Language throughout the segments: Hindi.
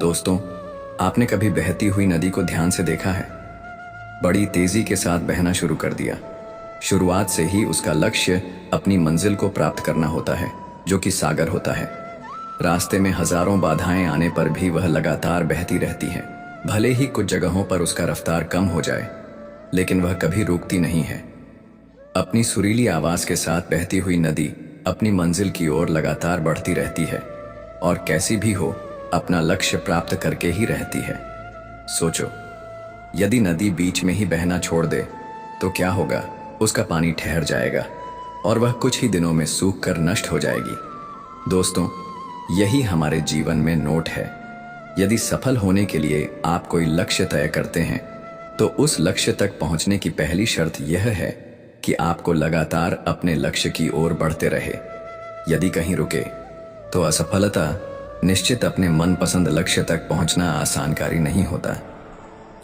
दोस्तों, आपने कभी बहती हुई नदी को ध्यान से देखा है? बड़ी तेजी के साथ बहना शुरू कर दिया। शुरुआत से ही उसका लक्ष्य अपनी मंजिल को प्राप्त करना होता है, जो कि सागर होता है। रास्ते में हजारों बाधाएं आने पर भी वह लगातार बहती रहती है। भले ही कुछ जगहों पर उसका रफ्तार कम हो जाए, लेकिन वह कभी रुकती नहीं है। अपनी सुरीली आवाज के साथ बहती हुई नदी अपनी मंजिल की ओर लगातार बढ़ती रहती है और कैसी भी हो अपना लक्ष्य प्राप्त करके ही रहती है। सोचो, यदि नदी बीच में ही बहना छोड़ दे तो क्या होगा? उसका पानी ठहर जाएगा और वह कुछ ही दिनों में सूख कर नष्ट हो जाएगी। दोस्तों, यही हमारे जीवन में नोट है। यदि सफल होने के लिए आप कोई लक्ष्य तय करते हैं तो उस लक्ष्य तक पहुंचने की पहली शर्त यह है कि आपको लगातार अपने लक्ष्य की ओर बढ़ते रहे। यदि कहीं रुके तो असफलता निश्चित। अपने मनपसंद लक्ष्य तक पहुंचना आसान कार्य नहीं होता।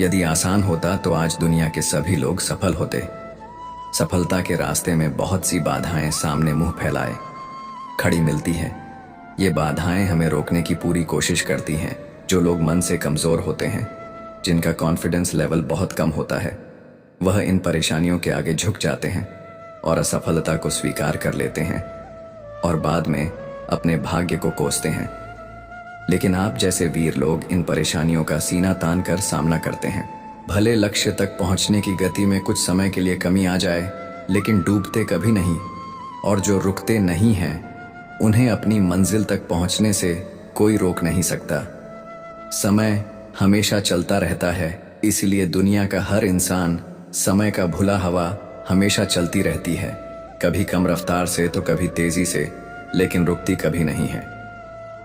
यदि आसान होता तो आज दुनिया के सभी लोग सफल होते। सफलता के रास्ते में बहुत सी बाधाएं सामने मुंह फैलाए खड़ी मिलती हैं। ये बाधाएं हमें रोकने की पूरी कोशिश करती हैं। जो लोग मन से कमजोर होते हैं, जिनका कॉन्फिडेंस लेवल बहुत कम होता है, वह इन परेशानियों के आगे झुक जाते हैं और असफलता को स्वीकार कर लेते हैं और बाद में अपने भाग्य को कोसते हैं। लेकिन आप जैसे वीर लोग इन परेशानियों का सीना तान कर सामना करते हैं। भले लक्ष्य तक पहुंचने की गति में कुछ समय के लिए कमी आ जाए, लेकिन डूबते कभी नहीं। और जो रुकते नहीं हैं, उन्हें अपनी मंजिल तक पहुंचने से कोई रोक नहीं सकता। समय हमेशा चलता रहता है, इसलिए दुनिया का हर इंसान समय का भुला हवा हमेशा चलती रहती है। कभी कम रफ्तार से तो कभी तेजी से, लेकिन रुकती कभी नहीं है।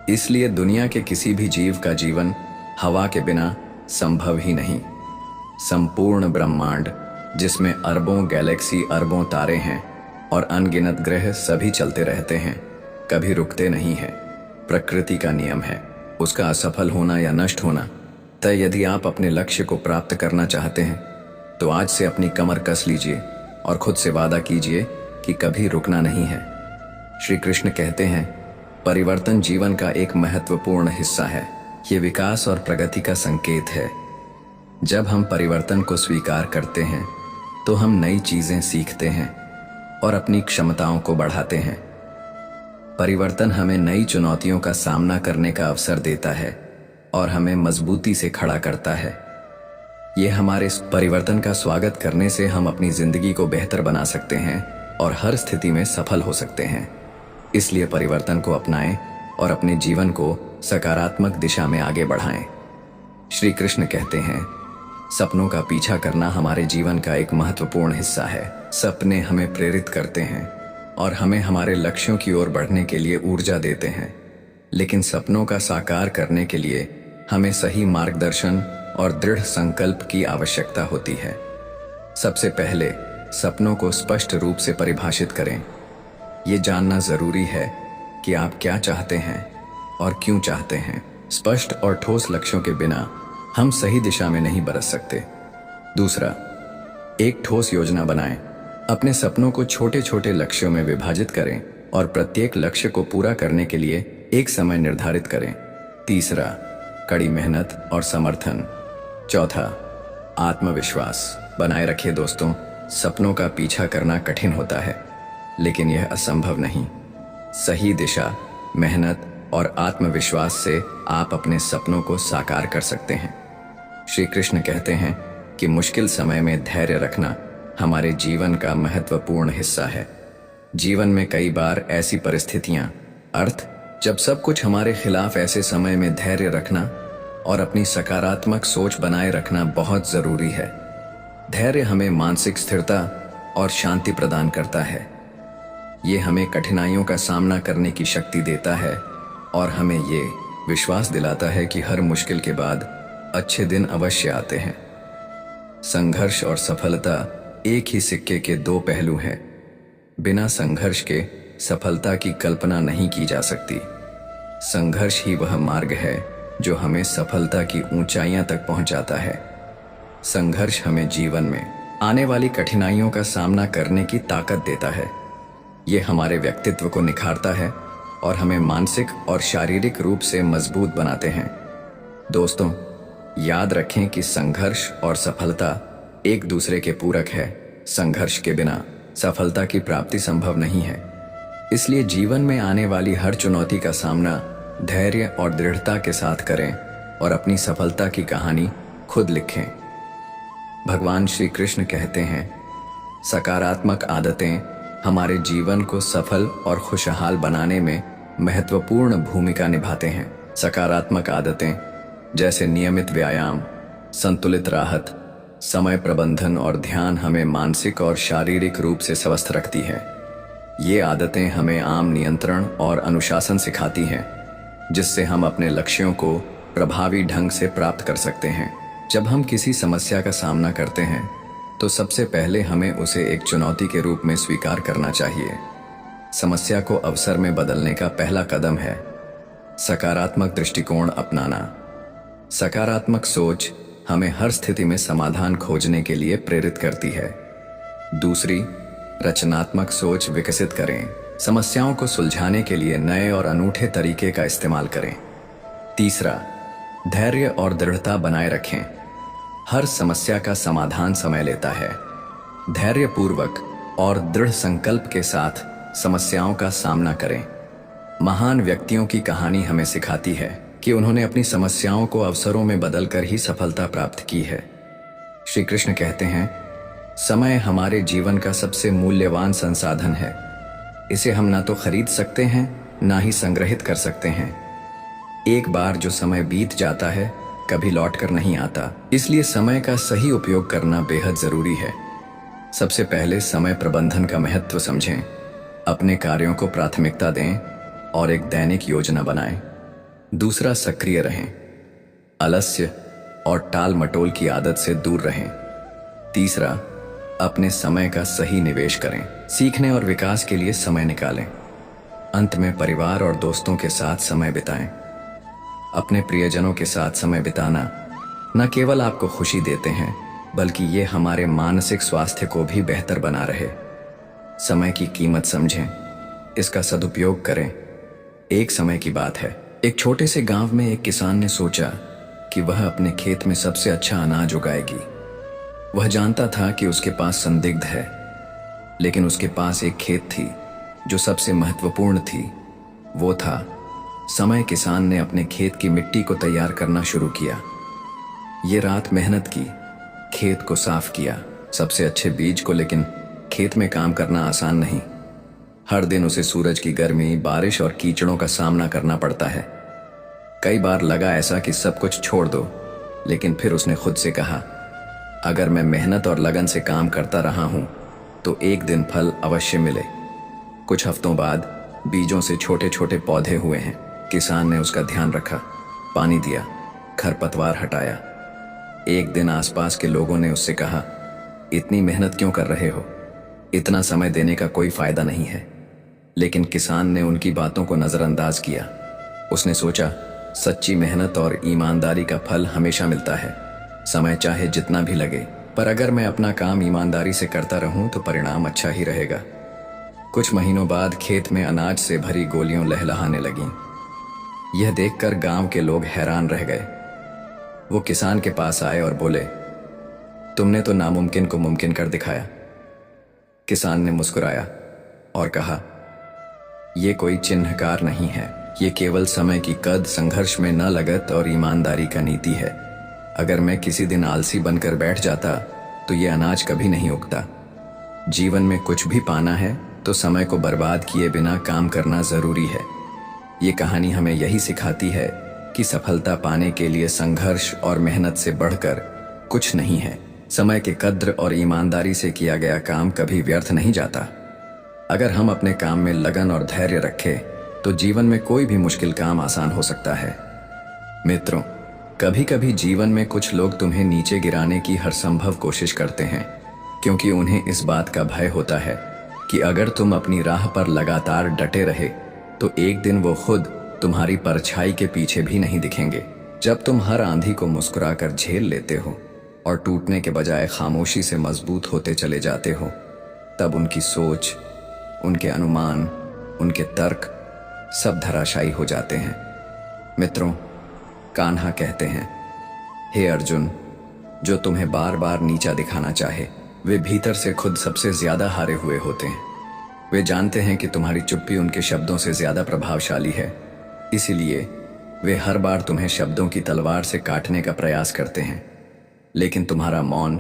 इसलिए दुनिया के किसी भी जीव का जीवन हवा के बिना संभव ही नहीं। संपूर्ण ब्रह्मांड, जिसमें अरबों गैलेक्सी, अरबों तारे हैं और अनगिनत ग्रह, सभी चलते रहते हैं, कभी रुकते नहीं हैं। प्रकृति का नियम है, उसका असफल होना या नष्ट होना तय। यदि आप अपने लक्ष्य को प्राप्त करना चाहते हैं तो आज से अपनी कमर कस लीजिए और खुद से वादा कीजिए कि कभी रुकना नहीं है। श्री कृष्ण कहते हैं, परिवर्तन जीवन का एक महत्वपूर्ण हिस्सा है। ये विकास और प्रगति का संकेत है। जब हम परिवर्तन को स्वीकार करते हैं तो हम नई चीजें सीखते हैं और अपनी क्षमताओं को बढ़ाते हैं। परिवर्तन हमें नई चुनौतियों का सामना करने का अवसर देता है और हमें मजबूती से खड़ा करता है। ये हमारे इस परिवर्तन का स्वागत करने से हम अपनी जिंदगी को बेहतर बना सकते हैं और हर स्थिति में सफल हो सकते हैं। इसलिए परिवर्तन को अपनाएं और अपने जीवन को सकारात्मक दिशा में आगे बढ़ाएं। श्री कृष्ण कहते हैं, सपनों का पीछा करना हमारे जीवन का एक महत्वपूर्ण हिस्सा है। सपने हमें प्रेरित करते हैं और हमें हमारे लक्ष्यों की ओर बढ़ने के लिए ऊर्जा देते हैं। लेकिन सपनों का साकार करने के लिए हमें सही मार्गदर्शन और दृढ़ संकल्प की आवश्यकता होती है। सबसे पहले सपनों को स्पष्ट रूप से परिभाषित करें। ये जानना जरूरी है कि आप क्या चाहते हैं और क्यों चाहते हैं। स्पष्ट और ठोस लक्ष्यों के बिना हम सही दिशा में नहीं बरस सकते। दूसरा, एक ठोस योजना बनाएं। अपने सपनों को छोटे छोटे लक्ष्यों में विभाजित करें और प्रत्येक लक्ष्य को पूरा करने के लिए एक समय निर्धारित करें। तीसरा, कड़ी मेहनत और समर्थन। चौथा, आत्मविश्वास बनाए रखिए। दोस्तों, सपनों का पीछा करना कठिन होता है, लेकिन यह असंभव नहीं। सही दिशा, मेहनत और आत्मविश्वास से आप अपने सपनों को साकार कर सकते हैं। श्री कृष्ण कहते हैं कि मुश्किल समय में धैर्य रखना हमारे जीवन का महत्वपूर्ण हिस्सा है। जीवन में कई बार ऐसी परिस्थितियां जब सब कुछ हमारे खिलाफ, ऐसे समय में धैर्य रखना और अपनी सकारात्मक सोच बनाए रखना बहुत जरूरी है। धैर्य हमें मानसिक स्थिरता और शांति प्रदान करता है। ये हमें कठिनाइयों का सामना करने की शक्ति देता है और हमें ये विश्वास दिलाता है कि हर मुश्किल के बाद अच्छे दिन अवश्य आते हैं। संघर्ष और सफलता एक ही सिक्के के दो पहलू हैं। बिना संघर्ष के सफलता की कल्पना नहीं की जा सकती। संघर्ष ही वह मार्ग है जो हमें सफलता की ऊंचाइयां तक पहुंचाता है। संघर्ष हमें जीवन में आने वाली कठिनाइयों का सामना करने की ताकत देता है। ये हमारे व्यक्तित्व को निखारता है और हमें मानसिक और शारीरिक रूप से मजबूत बनाते हैं। दोस्तों, याद रखें कि संघर्ष और सफलता एक दूसरे के पूरक है। संघर्ष के बिना सफलता की प्राप्ति संभव नहीं है। इसलिए जीवन में आने वाली हर चुनौती का सामना धैर्य और दृढ़ता के साथ करें और अपनी सफलता की कहानी खुद लिखें। भगवान श्री कृष्ण कहते हैं, सकारात्मक आदतें हमारे जीवन को सफल और खुशहाल बनाने में महत्वपूर्ण भूमिका निभाते हैं। सकारात्मक आदतें जैसे नियमित व्यायाम, संतुलित राहत, समय प्रबंधन और ध्यान हमें मानसिक और शारीरिक रूप से स्वस्थ रखती है। ये आदतें हमें आत्म नियंत्रण और अनुशासन सिखाती हैं, जिससे हम अपने लक्ष्यों को प्रभावी ढंग से प्राप्त कर सकते हैं। जब हम किसी समस्या का सामना करते हैं तो सबसे पहले हमें उसे एक चुनौती के रूप में स्वीकार करना चाहिए। समस्या को अवसर में बदलने का पहला कदम है सकारात्मक दृष्टिकोण अपनाना। सकारात्मक सोच हमें हर स्थिति में समाधान खोजने के लिए प्रेरित करती है। दूसरी, रचनात्मक सोच विकसित करें। समस्याओं को सुलझाने के लिए नए और अनूठे तरीके का इस्तेमाल करें। तीसरा, धैर्य और दृढ़ता बनाए रखें। हर समस्या का समाधान समय लेता है। धैर्यपूर्वक और दृढ़ संकल्प के साथ समस्याओं का सामना करें। महान व्यक्तियों की कहानी हमें सिखाती है कि उन्होंने अपनी समस्याओं को अवसरों में बदलकर ही सफलता प्राप्त की है। श्री कृष्ण कहते हैं, समय हमारे जीवन का सबसे मूल्यवान संसाधन है। इसे हम ना तो खरीद सकते हैं, ना ही संग्रहित कर सकते हैं। एक बार जो समय बीत जाता है कभी लौटकर नहीं आता। इसलिए समय का सही उपयोग करना बेहद जरूरी है। सबसे पहले समय प्रबंधन का महत्व समझें। अपने कार्यों को प्राथमिकता दें और एक दैनिक योजना बनाएं। दूसरा, सक्रिय रहें। आलस्य और टाल मटोल की आदत से दूर रहें। तीसरा, अपने समय का सही निवेश करें। सीखने और विकास के लिए समय निकालें। अंत में परिवार और दोस्तों के साथ समय बिताएं। अपने प्रियजनों के साथ समय बिताना न केवल आपको खुशी देते हैं, बल्कि ये हमारे मानसिक स्वास्थ्य को भी बेहतर बना रहे। समय की कीमत समझें, इसका सदुपयोग करें। एक समय की बात है, एक छोटे से गांव में एक किसान ने सोचा कि वह अपने खेत में सबसे अच्छा अनाज उगाएगी। वह जानता था कि उसके पास संदिग्ध है, लेकिन उसके पास एक खेत थी जो सबसे महत्वपूर्ण थी। वो था समय। किसान ने अपने खेत की मिट्टी को तैयार करना शुरू किया। ये रात मेहनत की, खेत को साफ किया, सबसे अच्छे बीज को। लेकिन खेत में काम करना आसान नहीं। हर दिन उसे सूरज की गर्मी, बारिश और कीचड़ों का सामना करना पड़ता है। कई बार लगा ऐसा कि सब कुछ छोड़ दो, लेकिन फिर उसने खुद से कहा, अगर मैं मेहनत और लगन से काम करता रहा हूं तो एक दिन फल अवश्य मिले। कुछ हफ्तों बाद बीजों से छोटे छोटे पौधे हुए हैं। किसान ने उसका ध्यान रखा, पानी दिया, खरपतवार हटाया। एक दिन आसपास के लोगों ने उससे कहा, इतनी मेहनत क्यों कर रहे हो? इतना समय देने का कोई फायदा नहीं है। लेकिन किसान ने उनकी बातों को नजरअंदाज किया। उसने सोचा, सच्ची मेहनत और ईमानदारी का फल हमेशा मिलता है। समय चाहे जितना भी लगे, पर अगर मैं अपना काम ईमानदारी से करता रहूं तो परिणाम अच्छा ही रहेगा। कुछ महीनों बाद खेत में अनाज से भरी गोलियां लहलहाने लगीं। यह देखकर गांव के लोग हैरान रह गए। वो किसान के पास आए और बोले, तुमने तो नामुमकिन को मुमकिन कर दिखाया। किसान ने मुस्कुराया और कहा, यह कोई चिन्हकार नहीं है, ये केवल समय की कद, संघर्ष में न लगत और ईमानदारी का नीति है। अगर मैं किसी दिन आलसी बनकर बैठ जाता तो ये अनाज कभी नहीं उगता। जीवन में कुछ भी पाना है तो समय को बर्बाद किए बिना काम करना जरूरी है। ये कहानी हमें यही सिखाती है कि सफलता पाने के लिए संघर्ष और मेहनत से बढ़कर कुछ नहीं है। समय के कद्र और ईमानदारी से किया गया काम कभी व्यर्थ नहीं जाता। अगर हम अपने काम में लगन और धैर्य रखें तो जीवन में कोई भी मुश्किल काम आसान हो सकता है। मित्रों, कभी कभी जीवन में कुछ लोग तुम्हें नीचे गिराने की हर संभव कोशिश करते हैं, क्योंकि उन्हें इस बात का भय होता है कि अगर तुम अपनी राह पर लगातार डटे रहे तो एक दिन वो खुद तुम्हारी परछाई के पीछे भी नहीं दिखेंगे। जब तुम हर आंधी को मुस्कुराकर झेल लेते हो और टूटने के बजाय खामोशी से मजबूत होते चले जाते हो, तब उनकी सोच, उनके अनुमान, उनके तर्क सब धराशायी हो जाते हैं। मित्रों, कान्हा कहते हैं, हे अर्जुन, जो तुम्हें बार बार नीचा दिखाना चाहे वे भीतर से खुद सबसे ज्यादा हारे हुए होते हैं। वे जानते हैं कि तुम्हारी चुप्पी उनके शब्दों से ज्यादा प्रभावशाली है, इसीलिए वे हर बार तुम्हें शब्दों की तलवार से काटने का प्रयास करते हैं। लेकिन तुम्हारा मौन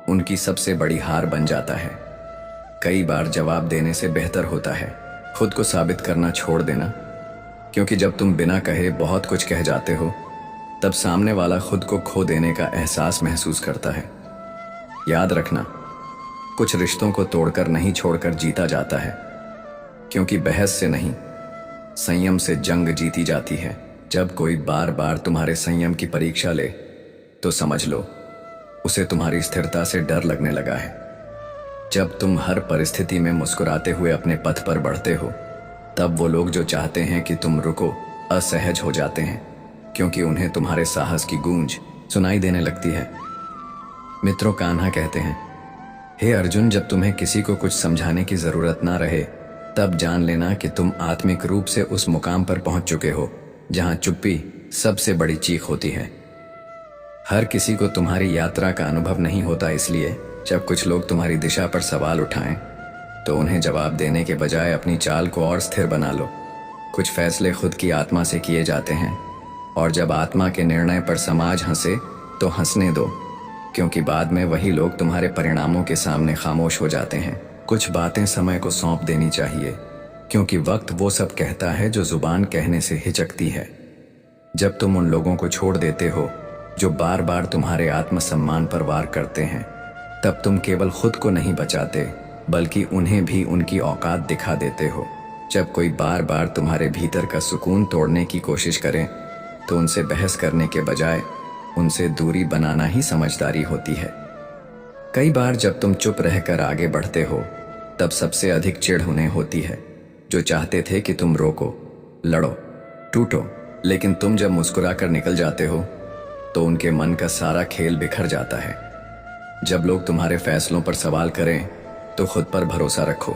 उनकी सबसे बड़ी हार बन जाता है। कई बार जवाब देने से बेहतर होता है खुद को साबित करना छोड़ देना, क्योंकि जब तुम बिना कहे बहुत कुछ कह जाते हो तब सामने वाला खुद को खो देने का एहसास महसूस करता है। याद रखना, कुछ रिश्तों को तोड़कर नहीं छोड़कर जीता जाता है, क्योंकि बहस से नहीं संयम से जंग जीती जाती है। जब कोई बार बार तुम्हारे संयम की परीक्षा ले तो समझ लो उसे तुम्हारी स्थिरता से डर लगने लगा है। जब तुम हर परिस्थिति में मुस्कुराते हुए अपने पथ पर बढ़ते हो तब वो लोग जो चाहते हैं कि तुम रुको असहज हो जाते हैं, क्योंकि उन्हें तुम्हारे साहस की गूंज सुनाई देने लगती है। मित्रों, कान्हा कहते हैं, हे अर्जुन, जब तुम्हें किसी को कुछ समझाने की जरूरत ना रहे तब जान लेना कि तुम आत्मिक रूप से उस मुकाम पर पहुंच चुके हो जहां चुप्पी सबसे बड़ी चीख होती है। हर किसी को तुम्हारी यात्रा का अनुभव नहीं होता, इसलिए जब कुछ लोग तुम्हारी दिशा पर सवाल उठाएं तो उन्हें जवाब देने के बजाय अपनी चाल को और स्थिर बना लो। कुछ फैसले खुद की आत्मा से किए जाते हैं, और जब आत्मा के निर्णय पर समाज हंसे तो हंसने दो, क्योंकि बाद में वही लोग तुम्हारे परिणामों के सामने खामोश हो जाते हैं। कुछ बातें समय को सौंप देनी चाहिए, क्योंकि वक्त वो सब कहता है जो जुबान कहने से हिचकती है। जब तुम उन लोगों को छोड़ देते हो जो बार बार तुम्हारे आत्मसम्मान पर वार करते हैं, तब तुम केवल खुद को नहीं बचाते बल्कि उन्हें भी उनकी औकात दिखा देते हो। जब कोई बार बार तुम्हारे भीतर का सुकून तोड़ने की कोशिश करे तो उनसे बहस करने के बजाय उनसे दूरी बनाना ही समझदारी होती है। कई बार जब तुम चुप रहकर आगे बढ़ते हो तब सबसे अधिक चिढ़ उन्हें होती है जो चाहते थे कि तुम रोको, लड़ो, टूटो। लेकिन तुम जब मुस्कुरा कर निकल जाते हो तो उनके मन का सारा खेल बिखर जाता है। जब लोग तुम्हारे फैसलों पर सवाल करें तो खुद पर भरोसा रखो,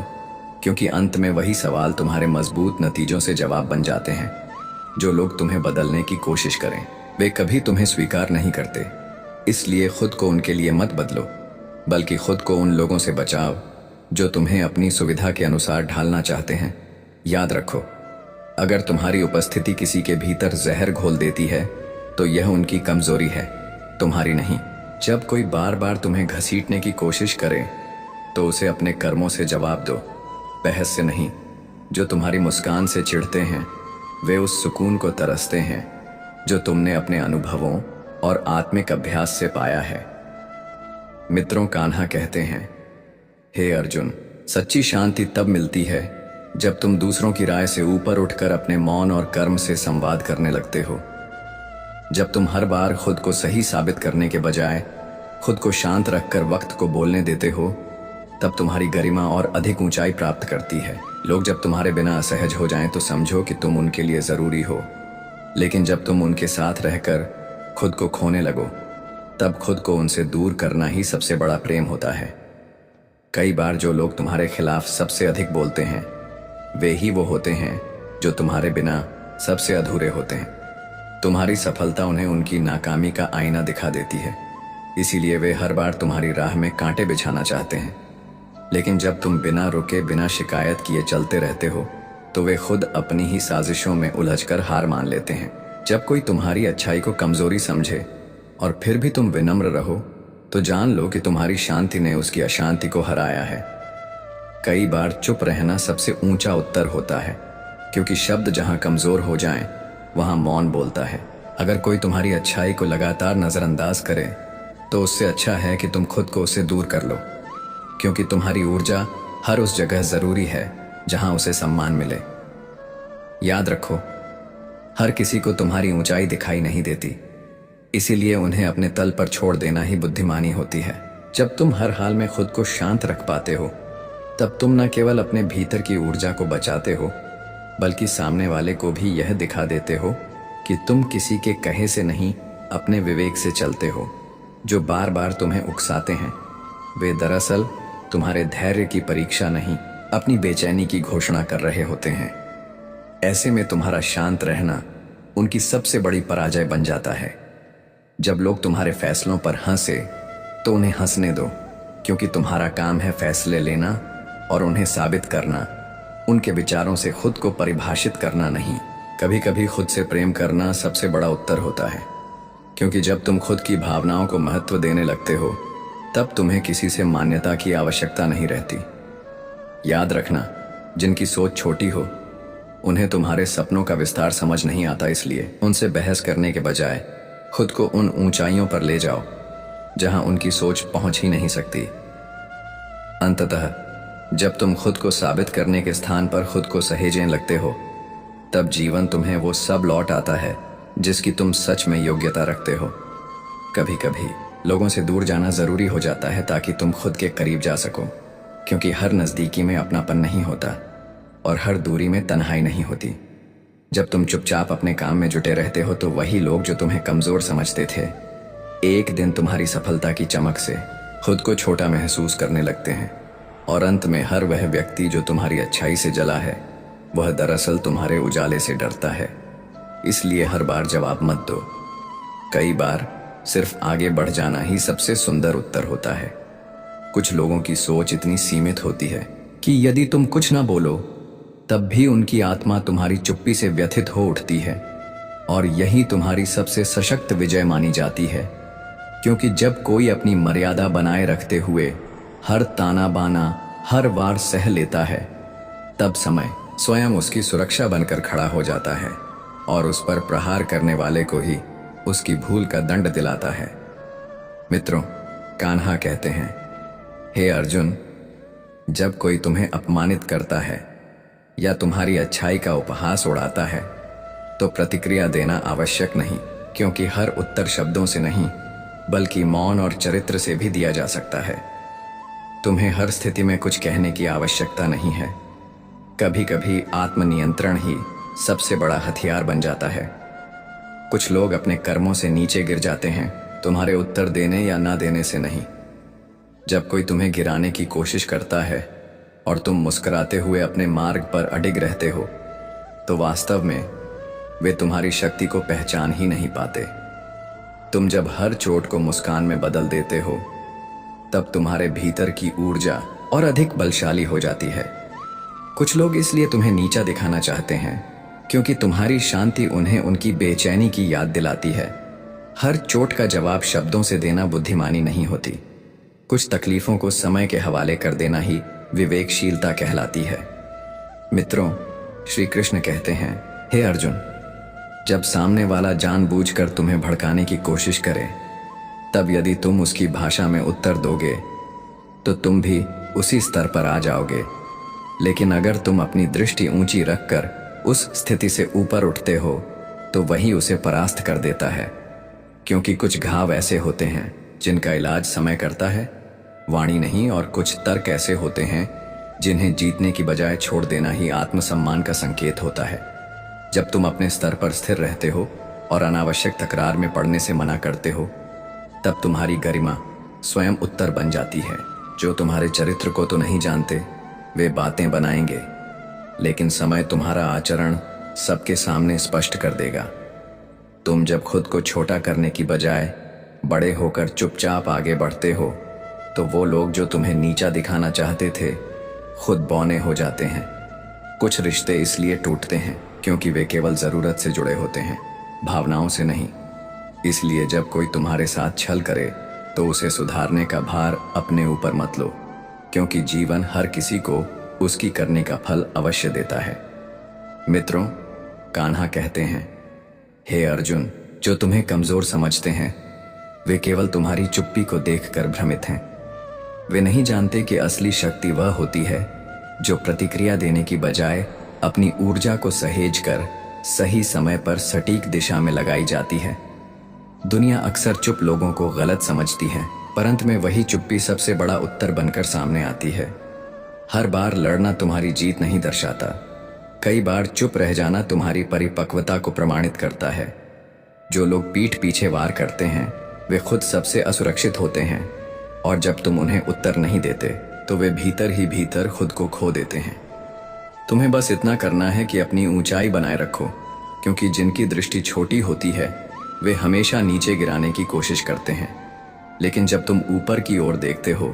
क्योंकि अंत में वही सवाल तुम्हारे मजबूत नतीजों से जवाब बन जाते हैं। जो लोग तुम्हें बदलने की कोशिश करें वे कभी तुम्हें स्वीकार नहीं करते, इसलिए खुद को उनके लिए मत बदलो, बल्कि खुद को उन लोगों से बचाओ जो तुम्हें अपनी सुविधा के अनुसार ढालना चाहते हैं। याद रखो, अगर तुम्हारी उपस्थिति किसी के भीतर जहर घोल देती है तो यह उनकी कमजोरी है, तुम्हारी नहीं। जब कोई बार बार तुम्हें घसीटने की कोशिश करे तो उसे अपने कर्मों से जवाब दो, बहस से नहीं। जो तुम्हारी मुस्कान से चिढ़ते हैं वे उस सुकून को तरसते हैं जो तुमने अपने अनुभवों और आत्मिक अभ्यास से पाया है। मित्रों, कान्हा कहते हैं, हे अर्जुन, सच्ची शांति तब मिलती है जब तुम दूसरों की राय से ऊपर उठकर अपने मौन और कर्म से संवाद करने लगते हो। जब तुम हर बार खुद को सही साबित करने के बजाय खुद को शांत रखकर वक्त को बोलने देते हो तब तुम्हारी गरिमा और अधिक ऊंचाई प्राप्त करती है। लोग जब तुम्हारे बिना असहज हो जाएं तो समझो कि तुम उनके लिए जरूरी हो, लेकिन जब तुम उनके साथ रहकर खुद को खोने लगो तब खुद को उनसे दूर करना ही सबसे बड़ा प्रेम होता है। कई बार जो लोग तुम्हारे खिलाफ सबसे अधिक बोलते हैं वे ही वो होते हैं जो तुम्हारे बिना सबसे अधूरे होते हैं। तुम्हारी सफलता उन्हें उनकी नाकामी का आईना दिखा देती है, इसीलिए वे हर बार तुम्हारी राह में कांटे बिछाना चाहते हैं। लेकिन जब तुम बिना रुके बिना शिकायत किए चलते रहते हो तो वे खुद अपनी ही साजिशों में उलझकर हार मान लेते हैं। जब कोई तुम्हारी अच्छाई को कमजोरी समझे और फिर भी तुम विनम्र रहो तो जान लो कि तुम्हारी शांति ने उसकी अशांति को हराया है। कई बार चुप रहना सबसे ऊंचा उत्तर होता है, क्योंकि शब्द जहां कमजोर हो जाएं, वहां मौन बोलता है। अगर कोई तुम्हारी अच्छाई को लगातार नजरअंदाज करे तो उससे अच्छा है कि तुम खुद को उससे दूर कर लो, क्योंकि तुम्हारी ऊर्जा हर उस जगह जरूरी है जहां उसे सम्मान मिले। याद रखो, हर किसी को तुम्हारी ऊंचाई दिखाई नहीं देती, इसीलिए उन्हें अपने तल पर छोड़ देना ही बुद्धिमानी होती है। जब तुम हर हाल में खुद को शांत रख पाते हो तब तुम न केवल अपने भीतर की ऊर्जा को बचाते हो बल्कि सामने वाले को भी यह दिखा देते हो कि तुम किसी के कहे से नहीं अपने विवेक से चलते हो। जो बार बार तुम्हें उकसाते हैं वे दरअसल तुम्हारे धैर्य की परीक्षा नहीं, अपनी बेचैनी की घोषणा कर रहे होते हैं। ऐसे में तुम्हारा शांत रहना उनकी सबसे बड़ी पराजय बन जाता है। जब लोग तुम्हारे फैसलों पर हंसे तो उन्हें हंसने दो, क्योंकि तुम्हारा काम है फैसले लेना और उन्हें साबित करना, उनके विचारों से खुद को परिभाषित करना नहीं। कभी कभी खुद से प्रेम करना सबसे बड़ा उत्तर होता है, क्योंकि जब तुम खुद की भावनाओं को महत्व देने लगते हो तब तुम्हें किसी से मान्यता की आवश्यकता नहीं रहती। याद रखना, जिनकी सोच छोटी हो उन्हें तुम्हारे सपनों का विस्तार समझ नहीं आता, इसलिए उनसे बहस करने के बजाय खुद को उन ऊंचाइयों पर ले जाओ जहां उनकी सोच पहुंच ही नहीं सकती। अंततः जब तुम खुद को साबित करने के स्थान पर खुद को सहेजने लगते हो तब जीवन तुम्हें वो सब लौट आता है जिसकी तुम सच में योग्यता रखते हो। कभी कभी लोगों से दूर जाना जरूरी हो जाता है ताकि तुम खुद के करीब जा सको, क्योंकि हर नजदीकी में अपनापन नहीं होता और हर दूरी में तन्हाई नहीं होती। जब तुम चुपचाप अपने काम में जुटे रहते हो तो वही लोग जो तुम्हें कमजोर समझते थे एक दिन तुम्हारी सफलता की चमक से खुद को छोटा महसूस करने लगते हैं, और अंत में हर वह व्यक्ति जो तुम्हारी अच्छाई से जला है वह दरअसल तुम्हारे उजाले से डरता है। इसलिए हर बार जवाब मत दो। कई बार सिर्फ आगे बढ़ जाना ही सबसे सुंदर उत्तर होता है। कुछ लोगों की सोच इतनी सीमित होती है कि यदि तुम कुछ ना बोलो तब भी उनकी आत्मा तुम्हारी चुप्पी से व्यथित हो उठती है, और यही तुम्हारी सबसे सशक्त विजय मानी जाती है। क्योंकि जब कोई अपनी मर्यादा बनाए रखते हुए हर ताना बाना हर वार सह लेता है तब समय स्वयं उसकी सुरक्षा बनकर खड़ा हो जाता है और उस पर प्रहार करने वाले को ही उसकी भूल का दंड दिलाता है। मित्रों, कान्हा कहते हैं, हे अर्जुन, जब कोई तुम्हें अपमानित करता है या तुम्हारी अच्छाई का उपहास उड़ाता है तो प्रतिक्रिया देना आवश्यक नहीं, क्योंकि हर उत्तर शब्दों से नहीं बल्कि मौन और चरित्र से भी दिया जा सकता है। तुम्हें हर स्थिति में कुछ कहने की आवश्यकता नहीं है। कभी कभी आत्मनियंत्रण ही सबसे बड़ा हथियार बन जाता है। कुछ लोग अपने कर्मों से नीचे गिर जाते हैं, तुम्हारे उत्तर देने या ना देने से नहीं। जब कोई तुम्हें गिराने की कोशिश करता है और तुम मुस्कुराते हुए अपने मार्ग पर अडिग रहते हो तो वास्तव में वे तुम्हारी शक्ति को पहचान ही नहीं पाते। तुम जब हर चोट को मुस्कान में बदल देते हो तब तुम्हारे भीतर की ऊर्जा और अधिक बलशाली हो जाती है। कुछ लोग इसलिए तुम्हें नीचा दिखाना चाहते हैं क्योंकि तुम्हारी शांति उन्हें उनकी बेचैनी की याद दिलाती है। हर चोट का जवाब शब्दों से देना बुद्धिमानी नहीं होती। कुछ तकलीफों को समय के हवाले कर देना ही विवेकशीलता कहलाती है। मित्रों, श्री कृष्ण कहते हैं, हे अर्जुन, जब सामने वाला जानबूझकर तुम्हें भड़काने की कोशिश करे तब यदि तुम उसकी भाषा में उत्तर दोगे तो तुम भी उसी स्तर पर आ जाओगे। लेकिन अगर तुम अपनी दृष्टि ऊंची रखकर उस स्थिति से ऊपर उठते हो तो वही उसे परास्त कर देता है। क्योंकि कुछ घाव ऐसे होते हैं जिनका इलाज समय करता है, वाणी नहीं, और कुछ तर्क ऐसे होते हैं जिन्हें जीतने की बजाय छोड़ देना ही आत्मसम्मान का संकेत होता है। जब तुम अपने स्तर पर स्थिर रहते हो और अनावश्यक तकरार में पड़ने से मना करते हो तब तुम्हारी गरिमा स्वयं उत्तर बन जाती है। जो तुम्हारे चरित्र को तो नहीं जानते वे बातें बनाएंगे, लेकिन समय तुम्हारा आचरण सबके सामने स्पष्ट कर देगा। तुम जब खुद को छोटा करने की बजाय बड़े होकर चुपचाप आगे बढ़ते हो तो वो लोग जो तुम्हें नीचा दिखाना चाहते थे खुद बौने हो जाते हैं। कुछ रिश्ते इसलिए टूटते हैं क्योंकि वे केवल जरूरत से जुड़े होते हैं, भावनाओं से नहीं। इसलिए जब कोई तुम्हारे साथ छल करे तो उसे सुधारने का भार अपने ऊपर मत लो, क्योंकि जीवन हर किसी को उसकी करने का फल अवश्य देता है। मित्रों, कान्हा कहते हैं, हे अर्जुन, जो तुम्हें कमजोर समझते हैं वे केवल तुम्हारी चुप्पी को देखकर भ्रमित हैं। वे नहीं जानते कि असली शक्ति वह होती है जो प्रतिक्रिया देने की बजाय अपनी ऊर्जा को सहेज कर सही समय पर सटीक दिशा में लगाई जाती है। दुनिया अक्सर चुप लोगों को गलत समझती है, परंतु में वही चुप्पी सबसे बड़ा उत्तर बनकर सामने आती है। हर बार लड़ना तुम्हारी जीत नहीं दर्शाता, कई बार चुप रह जाना तुम्हारी परिपक्वता को प्रमाणित करता है। जो लोग पीठ पीछे वार करते हैं वे खुद सबसे असुरक्षित होते हैं, और जब तुम उन्हें उत्तर नहीं देते तो वे भीतर ही भीतर खुद को खो देते हैं। तुम्हें बस इतना करना है कि अपनी ऊंचाई बनाए रखो, क्योंकि जिनकी दृष्टि छोटी होती है वे हमेशा नीचे गिराने की कोशिश करते हैं, लेकिन जब तुम ऊपर की ओर देखते हो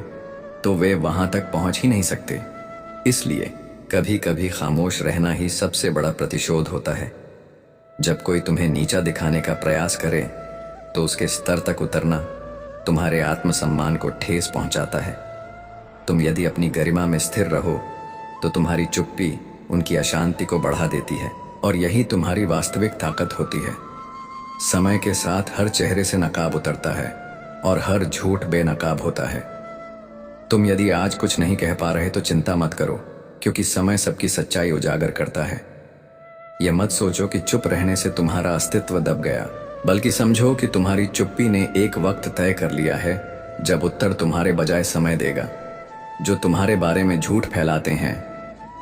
तो वे वहां तक पहुंच ही नहीं सकते। इसलिए कभी कभी खामोश रहना ही सबसे बड़ा प्रतिशोध होता है। जब कोई तुम्हें नीचा दिखाने का प्रयास करे तो उसके स्तर तक उतरना तुम्हारे आत्मसम्मान को ठेस पहुंचाता है। तुम यदि अपनी गरिमा में स्थिर रहो तो तुम्हारी चुप्पी उनकी अशांति को बढ़ा देती है, और यही तुम्हारी वास्तविक ताकत होती है। समय के साथ हर चेहरे से नकाब उतरता है और हर झूठ बेनकाब होता है। तुम यदि आज कुछ नहीं कह पा रहे तो चिंता मत करो, क्योंकि समय सबकी सच्चाई उजागर करता है। यह मत सोचो कि चुप रहने से तुम्हारा अस्तित्व दब गया, बल्कि समझो कि तुम्हारी चुप्पी ने एक वक्त तय कर लिया है जब उत्तर तुम्हारे बजाय समय देगा। जो तुम्हारे बारे में झूठ फैलाते हैं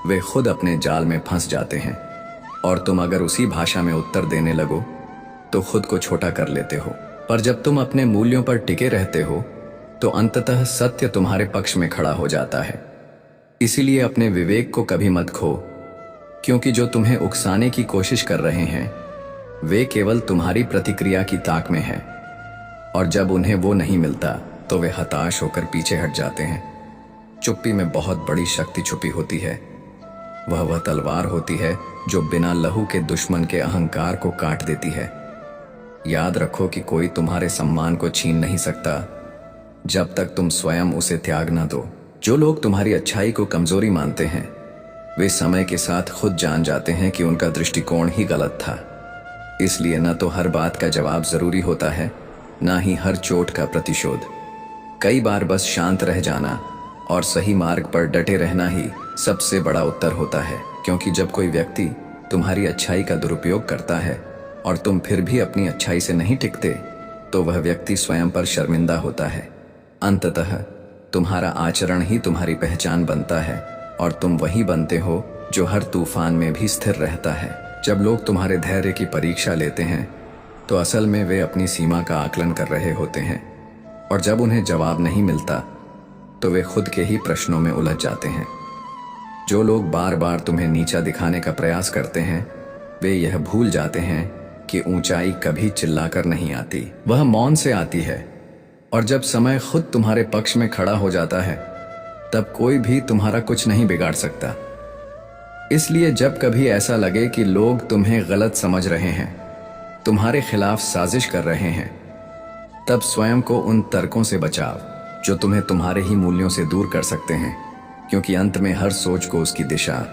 वे खुद अपने जाल में फंस जाते हैं, और तुम अगर उसी भाषा में उत्तर देने लगो तो खुद को छोटा कर लेते हो। पर जब तुम अपने मूल्यों पर टिके रहते हो तो अंततः सत्य तुम्हारे पक्ष में खड़ा हो जाता है। इसीलिए अपने विवेक को कभी मत खो, क्योंकि जो तुम्हें उकसाने की कोशिश कर रहे हैं वे केवल तुम्हारी प्रतिक्रिया की ताक में हैं, और जब उन्हें वो नहीं मिलता तो वे हताश होकर पीछे हट जाते हैं। चुप्पी में बहुत बड़ी शक्ति छुपी होती है। वह तलवार होती है जो बिना लहू के दुश्मन के अहंकार को काट देती है। याद रखो कि कोई तुम्हारे सम्मान को छीन नहीं सकता जब तक तुम स्वयं उसे त्याग न दो। जो लोग तुम्हारी अच्छाई को कमजोरी मानते हैं वे समय के साथ खुद जान जाते हैं कि उनका दृष्टिकोण ही गलत था। इसलिए न तो हर बात का जवाब जरूरी होता है, न ही हर चोट का प्रतिशोध। कई बार बस शांत रह जाना और सही मार्ग पर डटे रहना ही सबसे बड़ा उत्तर होता है, क्योंकि जब कोई व्यक्ति तुम्हारी अच्छाई का दुरुपयोग करता है और तुम फिर भी अपनी अच्छाई से नहीं टिकते तो वह व्यक्ति स्वयं पर शर्मिंदा होता है। अंततः तुम्हारा आचरण ही तुम्हारी पहचान बनता है, और तुम वही बनते हो जो हर तूफान में भी स्थिर रहता है। जब लोग तुम्हारे धैर्य की परीक्षा लेते हैं तो असल में वे अपनी सीमा का आकलन कर रहे होते हैं, और जब उन्हें जवाब नहीं मिलता तो वे खुद के ही प्रश्नों में उलझ जाते हैं। जो लोग बार बार तुम्हें नीचा दिखाने का प्रयास करते हैं वे यह भूल जाते हैं कि ऊंचाई कभी चिल्लाकर नहीं आती, वह मौन से आती है। और जब समय खुद तुम्हारे पक्ष में खड़ा हो जाता है तब कोई भी तुम्हारा कुछ नहीं बिगाड़ सकता। इसलिए जब कभी ऐसा लगे कि लोग तुम्हें गलत समझ रहे हैं, तुम्हारे खिलाफ साजिश कर रहे हैं, तब स्वयं को उन तर्कों से बचाओ जो तुम्हें तुम्हारे ही मूल्यों से दूर कर सकते हैं, क्योंकि अंत में हर सोच को उसकी दिशा,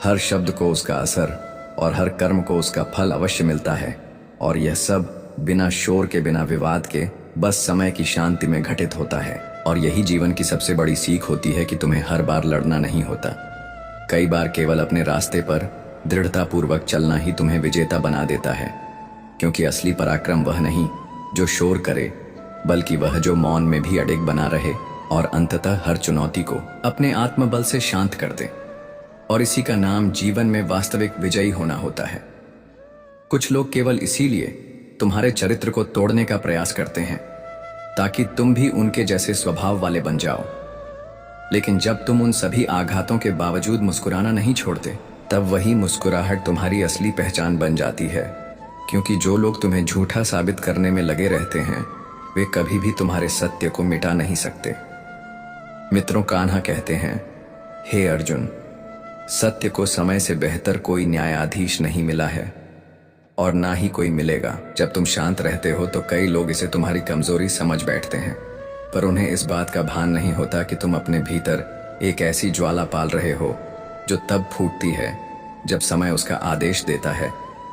हर शब्द को उसका असर और हर कर्म को उसका फल अवश्य मिलता है। और यह सब बिना शोर के, बिना विवाद के, बस समय की शांति में घटित होता है। और यही जीवन की सबसे बड़ी सीख होती है कि तुम्हें हर बार लड़ना नहीं होता। कई बार केवल अपने रास्ते पर दृढ़तापूर्वक चलना ही तुम्हें विजेता बना देता है, क्योंकि असली पराक्रम वह नहीं जो शोर करे, बल्कि वह जो मौन में भी अडिग बना रहे और अंततः हर चुनौती को अपने आत्मबल से शांत कर दे। और इसी का नाम जीवन में वास्तविक विजयी होना होता है। कुछ लोग केवल इसीलिए तुम्हारे चरित्र को तोड़ने का प्रयास करते हैं ताकि तुम भी उनके जैसे स्वभाव वाले बन जाओ, लेकिन जब तुम उन सभी आघातों के बावजूद मुस्कुराना नहीं छोड़ते तब वही मुस्कुराहट तुम्हारी असली पहचान बन जाती है। क्योंकि जो लोग तुम्हें झूठा साबित करने में लगे रहते हैं वे कभी भी तुम्हारे सत्य को मिटा नहीं सकते। मित्रों, कान्हा कहते हैं, हे अर्जुन, सत्य को समय से बेहतर कोई न्यायाधीश नहीं मिला है और ना ही कोई मिलेगा। जब तुम शांत रहते हो तो कई लोग इसे तुम्हारी कमजोरी समझ बैठते हैं, पर उन्हें इस बात का भान नहीं होता कि तुम अपने भीतर एक ऐसी ज्वाला पाल रहे हो जो तब फूटती है जब समय उसका आदेश देता है,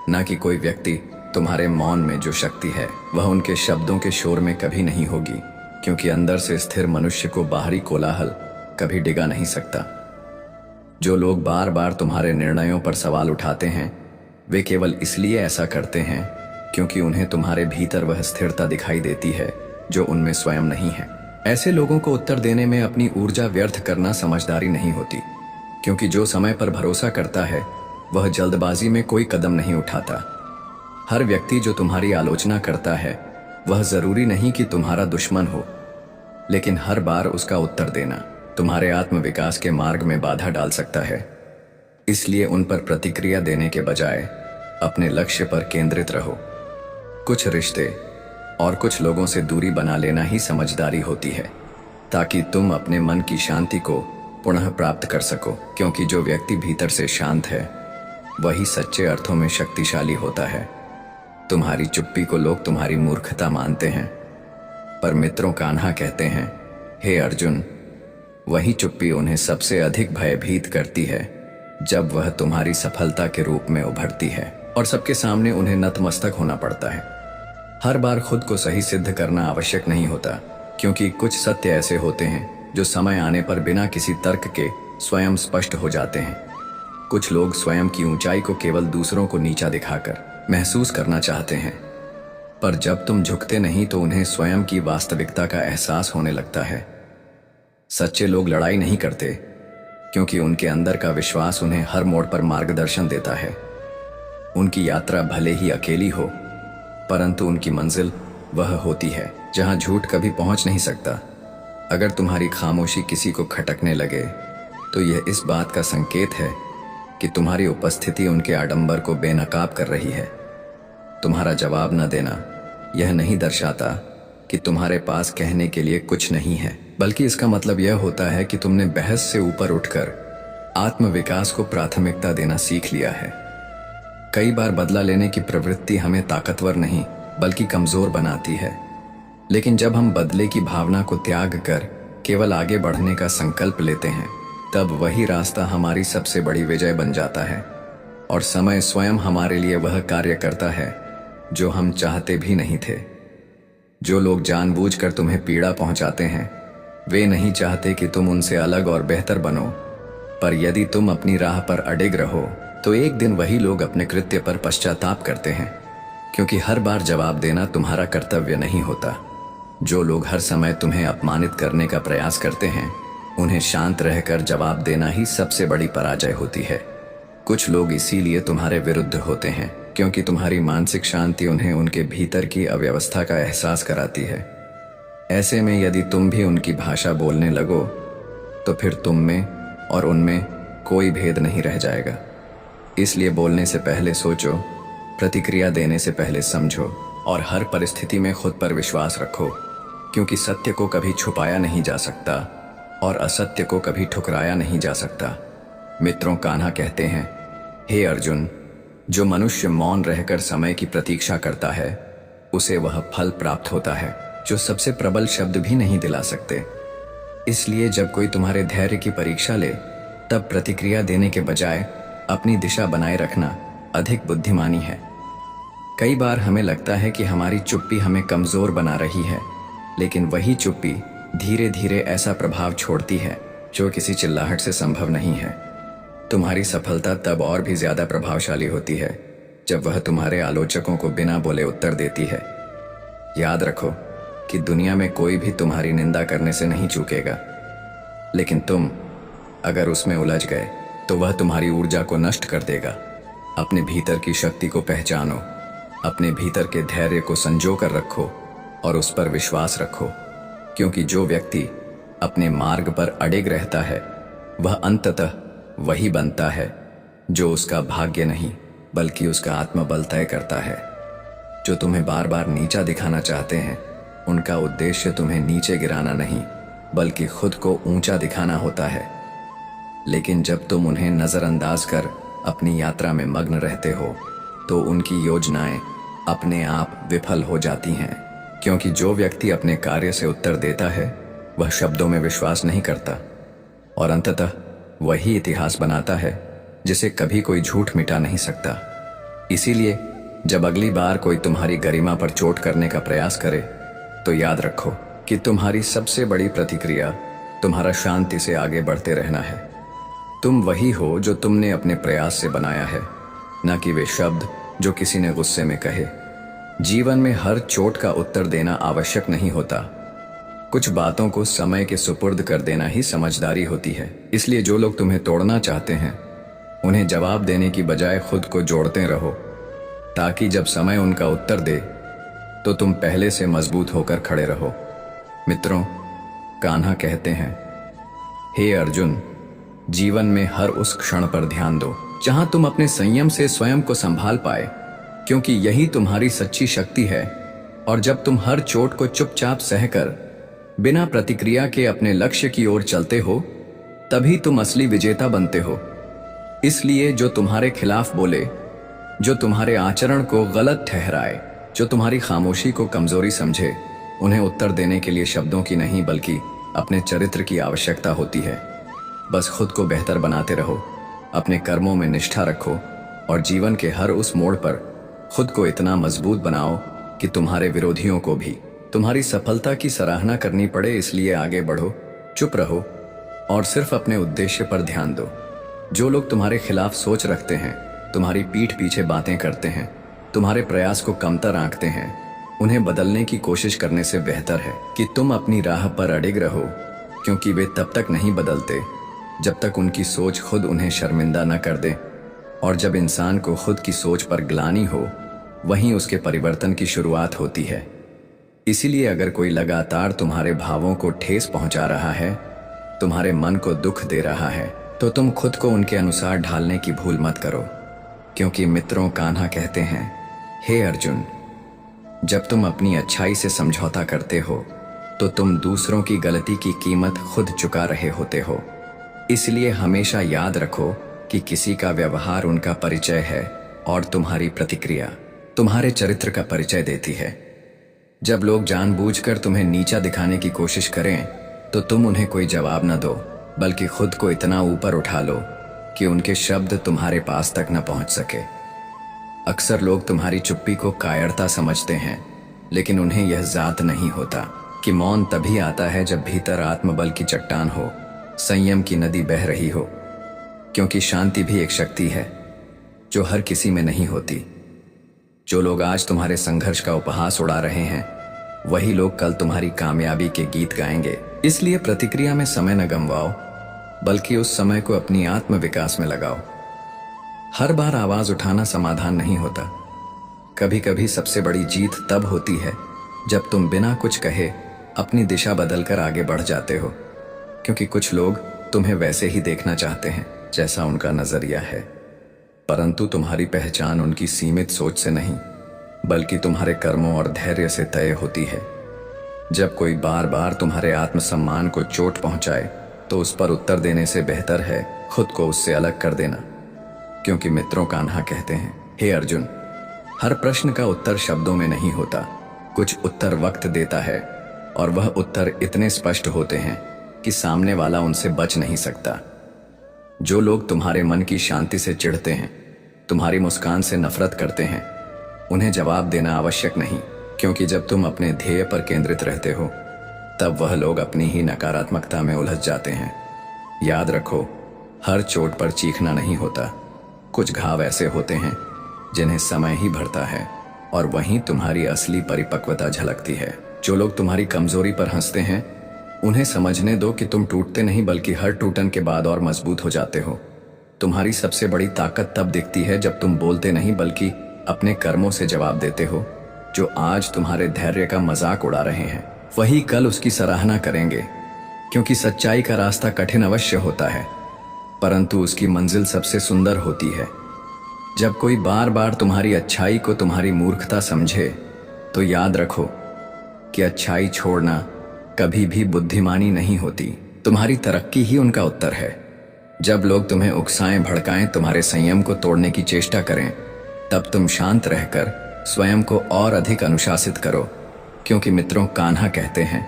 ना कि कोई व्यक्ति। तुम्हारे मौन में जो शक्ति है वह उनके शब्दों के शोर में कभी नहीं होगी, क्योंकि अंदर से स्थिर मनुष्य को बाहरी कोलाहल कभी डिगा नहीं सकता। जो लोग बार बार तुम्हारे निर्णयों पर सवाल उठाते हैं वे केवल इसलिए ऐसा करते हैं क्योंकि उन्हें तुम्हारे भीतर वह स्थिरता दिखाई देती है जो उनमें स्वयं नहीं है। ऐसे लोगों को उत्तर देने में अपनी ऊर्जा व्यर्थ करना समझदारी नहीं होती, क्योंकि जो समय पर भरोसा करता है वह जल्दबाजी में कोई कदम नहीं उठाता। हर व्यक्ति जो तुम्हारी आलोचना करता है वह जरूरी नहीं कि तुम्हारा दुश्मन हो, लेकिन हर बार उसका उत्तर देना तुम्हारे आत्मविकास के मार्ग में बाधा डाल सकता है। इसलिए उन पर प्रतिक्रिया देने के बजाय अपने लक्ष्य पर केंद्रित रहो। कुछ रिश्ते और कुछ लोगों से दूरी बना लेना ही समझदारी होती है, ताकि तुम अपने मन की शांति को पुनः प्राप्त कर सको। क्योंकि जो व्यक्ति भीतर से शांत है वही सच्चे अर्थों में शक्तिशाली होता है। तुम्हारी चुप्पी को लोग तुम्हारी मूर्खता मानते हैं, पर मित्रों कान्हा कहते हैं, हे अर्जुन, वही चुप्पी उन्हें सबसे अधिक भयभीत करती है जब वह तुम्हारी सफलता के रूप में उभरती है और सबके सामने उन्हें नतमस्तक होना पड़ता है। हर बार खुद को सही सिद्ध करना आवश्यक नहीं होता, क्योंकि कुछ सत्य ऐसे होते हैं जो समय आने पर बिना किसी तर्क के स्वयं स्पष्ट हो जाते हैं। कुछ लोग स्वयं की ऊंचाई को केवल दूसरों को नीचा दिखाकर महसूस करना चाहते हैं, पर जब तुम झुकते नहीं तो उन्हें स्वयं की वास्तविकता का एहसास होने लगता है। सच्चे लोग लड़ाई नहीं करते, क्योंकि उनके अंदर का विश्वास उन्हें हर मोड़ पर मार्गदर्शन देता है। उनकी यात्रा भले ही अकेली हो, परंतु उनकी मंजिल वह होती है जहां झूठ कभी पहुंच नहीं सकता। अगर तुम्हारी खामोशी किसी को खटकने लगे तो यह इस बात का संकेत है कि तुम्हारी उपस्थिति उनके आडंबर को बेनकाब कर रही है। तुम्हारा जवाब न देना यह नहीं दर्शाता कि तुम्हारे पास कहने के लिए कुछ नहीं है, बल्कि इसका मतलब यह होता है कि तुमने बहस से ऊपर उठकर आत्मविकास को प्राथमिकता देना सीख लिया है। कई बार बदला लेने की प्रवृत्ति हमें ताकतवर नहीं बल्कि कमजोर बनाती है, लेकिन जब हम बदले की भावना को त्याग कर केवल आगे बढ़ने का संकल्प लेते हैं, तब वही रास्ता हमारी सबसे बड़ी विजय बन जाता है और समय स्वयं हमारे लिए वह कार्य करता है जो हम चाहते भी नहीं थे। जो लोग जानबूझकर तुम्हें पीड़ा पहुंचाते हैं वे नहीं चाहते कि तुम उनसे अलग और बेहतर बनो, पर यदि तुम अपनी राह पर अडिग रहो तो एक दिन वही लोग अपने कृत्य पर पश्चाताप करते हैं, क्योंकि हर बार जवाब देना तुम्हारा कर्तव्य नहीं होता। जो लोग हर समय तुम्हें अपमानित करने का प्रयास करते हैं उन्हें शांत रहकर जवाब देना ही सबसे बड़ी पराजय होती है। कुछ लोग इसीलिए तुम्हारे विरुद्ध होते हैं क्योंकि तुम्हारी मानसिक शांति उन्हें उनके भीतर की अव्यवस्था का एहसास कराती है। ऐसे में यदि तुम भी उनकी भाषा बोलने लगो तो फिर तुम में और उनमें कोई भेद नहीं रह जाएगा। इसलिए बोलने से पहले सोचो, प्रतिक्रिया देने से पहले समझो और हर परिस्थिति में खुद पर विश्वास रखो, क्योंकि सत्य को कभी छुपाया नहीं जा सकता और असत्य को कभी ठुकराया नहीं जा सकता। मित्रों कान्हा कहते हैं, हे अर्जुन, जो मनुष्य मौन रहकर समय की प्रतीक्षा करता है उसे वह फल प्राप्त होता है जो सबसे प्रबल शब्द भी नहीं दिला सकते। इसलिए जब कोई तुम्हारे धैर्य की परीक्षा ले तब प्रतिक्रिया देने के बजाय अपनी दिशा बनाए रखना अधिक बुद्धिमानी है। कई बार हमें लगता है कि हमारी चुप्पी हमें कमजोर बना रही है, लेकिन वही चुप्पी धीरे धीरे ऐसा प्रभाव छोड़ती है जो किसी चिल्लाहट से संभव नहीं है। तुम्हारी सफलता तब और भी ज्यादा प्रभावशाली होती है जब वह तुम्हारे आलोचकों को बिना बोले उत्तर देती है। याद रखो कि दुनिया में कोई भी तुम्हारी निंदा करने से नहीं चूकेगा, लेकिन तुम अगर उसमें उलझ गए तो वह तुम्हारी ऊर्जा को नष्ट कर देगा। अपने भीतर की शक्ति को पहचानो, अपने भीतर के धैर्य को संजो कर रखो और उस पर विश्वास रखो, क्योंकि जो व्यक्ति अपने मार्ग पर अडिग रहता है वह अंततः वही बनता है जो उसका भाग्य नहीं बल्कि उसका आत्मबल तय करता है। जो तुम्हें बार बार नीचा दिखाना चाहते हैं उनका उद्देश्य तुम्हें नीचे गिराना नहीं बल्कि खुद को ऊंचा दिखाना होता है। लेकिन जब तुम उन्हें नजरअंदाज कर अपनी यात्रा में मग्न रहते हो तो उनकी योजनाएं अपने आप विफल हो जाती हैं, क्योंकि जो व्यक्ति अपने कार्य से उत्तर देता है वह शब्दों में विश्वास नहीं करता और अंततः वही इतिहास बनाता है जिसे कभी कोई झूठ मिटा नहीं सकता। इसीलिए जब अगली बार कोई तुम्हारी गरिमा पर चोट करने का प्रयास करे तो याद रखो कि तुम्हारी सबसे बड़ी प्रतिक्रिया तुम्हारा शांति से आगे बढ़ते रहना है। तुम वही हो जो तुमने अपने प्रयास से बनाया है, न कि वे शब्द जो किसी ने गुस्से में कहे। जीवन में हर चोट का उत्तर देना आवश्यक नहीं होता, कुछ बातों को समय के सुपुर्द कर देना ही समझदारी होती है। इसलिए जो लोग तुम्हें तोड़ना चाहते हैं उन्हें जवाब देने की बजाय खुद को जोड़ते रहो, ताकि जब समय उनका उत्तर दे तो तुम पहले से मजबूत होकर खड़े रहो। मित्रों कान्हा कहते हैं, हे अर्जुन, जीवन में हर उस क्षण पर ध्यान दो जहां तुम अपने संयम से स्वयं को संभाल पाए, क्योंकि यही तुम्हारी सच्ची शक्ति है। और जब तुम हर चोट को चुपचाप सहकर बिना प्रतिक्रिया के अपने लक्ष्य की ओर चलते हो, तभी तुम असली विजेता बनते हो। इसलिए जो तुम्हारे खिलाफ बोले, जो तुम्हारे आचरण को गलत ठहराए, जो तुम्हारी खामोशी को कमजोरी समझे, उन्हें उत्तर देने के लिए शब्दों की नहीं बल्कि अपने चरित्र की आवश्यकता होती है। बस खुद को बेहतर बनाते रहो, अपने कर्मों में निष्ठा रखो और जीवन के हर उस मोड़ पर खुद को इतना मजबूत बनाओ कि तुम्हारे विरोधियों को भी तुम्हारी सफलता की सराहना करनी पड़े। इसलिए आगे बढ़ो, चुप रहो और सिर्फ अपने उद्देश्य पर ध्यान दो। जो लोग तुम्हारे खिलाफ सोच रखते हैं, तुम्हारी पीठ पीछे बातें करते हैं, तुम्हारे प्रयास को कमतर आंकते हैं, उन्हें बदलने की कोशिश करने से बेहतर है कि तुम अपनी राह पर अडिग रहो, क्योंकि वे तब तक नहीं बदलते जब तक उनकी सोच खुद उन्हें शर्मिंदा न कर दे। और जब इंसान को खुद की सोच पर ग्लानि हो, वहीं उसके परिवर्तन की शुरुआत होती है। इसीलिए अगर कोई लगातार तुम्हारे भावों को ठेस पहुंचा रहा है, तुम्हारे मन को दुख दे रहा है, तो तुम खुद को उनके अनुसार ढालने की भूल मत करो, क्योंकि मित्रों कान्हा कहते हैं, हे अर्जुन, जब तुम अपनी अच्छाई से समझौता करते हो तो तुम दूसरों की गलती की कीमत खुद चुका रहे होते हो। इसलिए हमेशा याद रखो कि किसी का व्यवहार उनका परिचय है और तुम्हारी प्रतिक्रिया तुम्हारे चरित्र का परिचय देती है। जब लोग जानबूझकर तुम्हें नीचा दिखाने की कोशिश करें, तो तुम उन्हें कोई जवाब न दो, बल्कि खुद को इतना ऊपर उठा लो कि उनके शब्द तुम्हारे पास तक न पहुंच सके। अक्सर लोग तुम्हारी चुप्पी को कायरता समझते हैं, लेकिन उन्हें यह जात नहीं होता कि मौन तभी आता है जब भीतर आत्मबल की चट्टान हो, संयम की नदी बह रही हो। क्योंकि शांति भी एक शक्ति है जो हर किसी में नहीं होती। जो लोग आज तुम्हारे संघर्ष का उपहास उड़ा रहे हैं, वही लोग कल तुम्हारी कामयाबी के गीत गाएंगे। इसलिए प्रतिक्रिया में समय न गंवाओ, बल्कि उस समय को अपनी आत्म विकास में लगाओ। हर बार आवाज उठाना समाधान नहीं होता। कभी कभी सबसे बड़ी जीत तब होती है जब तुम बिना कुछ कहे अपनी दिशा बदलकर आगे बढ़ जाते हो, क्योंकि कुछ लोग तुम्हें वैसे ही देखना चाहते हैं जैसा उनका नजरिया है, परंतु तुम्हारी पहचान उनकी सीमित सोच से नहीं, बल्कि तुम्हारे कर्मों और धैर्य से तय होती है। जब कोई बार बार तुम्हारे आत्मसम्मान को चोट पहुंचाए, तो उस पर उत्तर देने से बेहतर है खुद को उससे अलग कर देना। क्योंकि मित्रों कान्हा कहते हैं, हे अर्जुन, हर प्रश्न का उत्तर शब्दों में नहीं होता, कुछ उत्तर वक्त देता है, और वह उत्तर इतने स्पष्ट होते हैं कि सामने वाला उनसे बच नहीं सकता। जो लोग तुम्हारे मन की शांति से चिढ़ते हैं, तुम्हारी मुस्कान से नफरत करते हैं, उन्हें जवाब देना आवश्यक नहीं, क्योंकि जब तुम अपने ध्येय पर केंद्रित रहते हो, तब वह लोग अपनी ही नकारात्मकता में उलझ जाते हैं। याद रखो, हर चोट पर चीखना नहीं होता। कुछ घाव ऐसे होते हैं जिन्हें समय ही भरता है, और वहीं तुम्हारी असली परिपक्वता झलकती है। जो लोग तुम्हारी कमजोरी पर हंसते हैं, उन्हें समझने दो कि तुम टूटते नहीं, बल्कि हर टूटन के बाद और मजबूत हो जाते हो। तुम्हारी सबसे बड़ी ताकत तब दिखती है जब तुम बोलते नहीं, बल्कि अपने कर्मों से जवाब देते हो। जो आज तुम्हारे धैर्य का मजाक उड़ा रहे हैं, वही कल उसकी सराहना करेंगे। क्योंकि सच्चाई का रास्ता कठिन अवश्य होता है, परंतु उसकी मंजिल सबसे सुंदर होती है। जब कोई बार बार तुम्हारी अच्छाई को तुम्हारी मूर्खता समझे, तो याद रखो कि अच्छाई छोड़ना कभी भी बुद्धिमानी नहीं होती, तुम्हारी तरक्की ही उनका उत्तर है। जब लोग तुम्हें उकसाएं भड़काएं, तुम्हारे संयम को तोड़ने की चेष्टा करें, तब तुम शांत रहकर स्वयं को और अधिक अनुशासित करो। क्योंकि मित्रों कान्हा कहते हैं,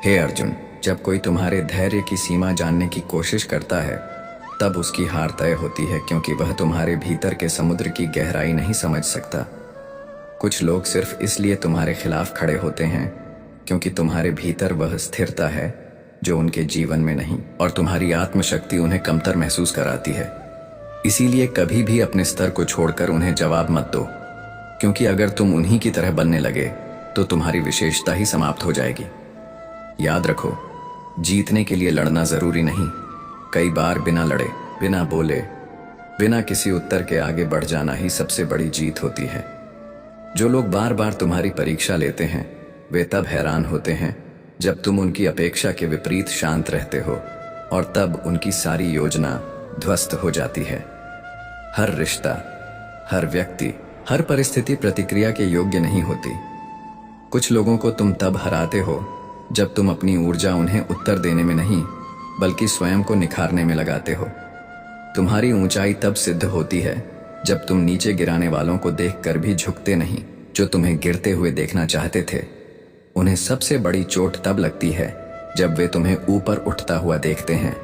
हे अर्जुन, जब कोई तुम्हारे धैर्य की सीमा जानने की कोशिश करता है, तब उसकी हार तय होती है, क्योंकि वह तुम्हारे भीतर के समुद्र की गहराई नहीं समझ सकता। कुछ लोग सिर्फ इसलिए तुम्हारे खिलाफ खड़े होते हैं क्योंकि तुम्हारे भीतर वह स्थिरता है जो उनके जीवन में नहीं, और तुम्हारी आत्मशक्ति उन्हें कमतर महसूस कराती है। इसीलिए कभी भी अपने स्तर को छोड़कर उन्हें जवाब मत दो, क्योंकि अगर तुम उन्हीं की तरह बनने लगे तो तुम्हारी विशेषता ही समाप्त हो जाएगी। याद रखो, जीतने के लिए लड़ना जरूरी नहीं, कई बार बिना लड़े, बिना बोले, बिना किसी उत्तर के आगे बढ़ जाना ही सबसे बड़ी जीत होती है। जो लोग बार बार तुम्हारी परीक्षा लेते हैं, वे तब हैरान होते हैं जब तुम उनकी अपेक्षा के विपरीत शांत रहते हो, और तब उनकी सारी योजना ध्वस्त हो जाती है। हर रिश्ता, हर व्यक्ति, हर परिस्थिति प्रतिक्रिया के योग्य नहीं होती। कुछ लोगों को तुम तब हराते हो जब तुम अपनी ऊर्जा उन्हें उत्तर देने में नहीं बल्कि स्वयं को निखारने में लगाते हो। तुम्हारी ऊंचाई तब सिद्ध होती है जब तुम नीचे गिराने वालों को देखकर भी झुकते नहीं जो तुम्हें गिरते हुए देखना चाहते थे। उन्हें सबसे बड़ी चोट तब लगती है जब वे तुम्हें ऊपर उठता हुआ देखते हैं,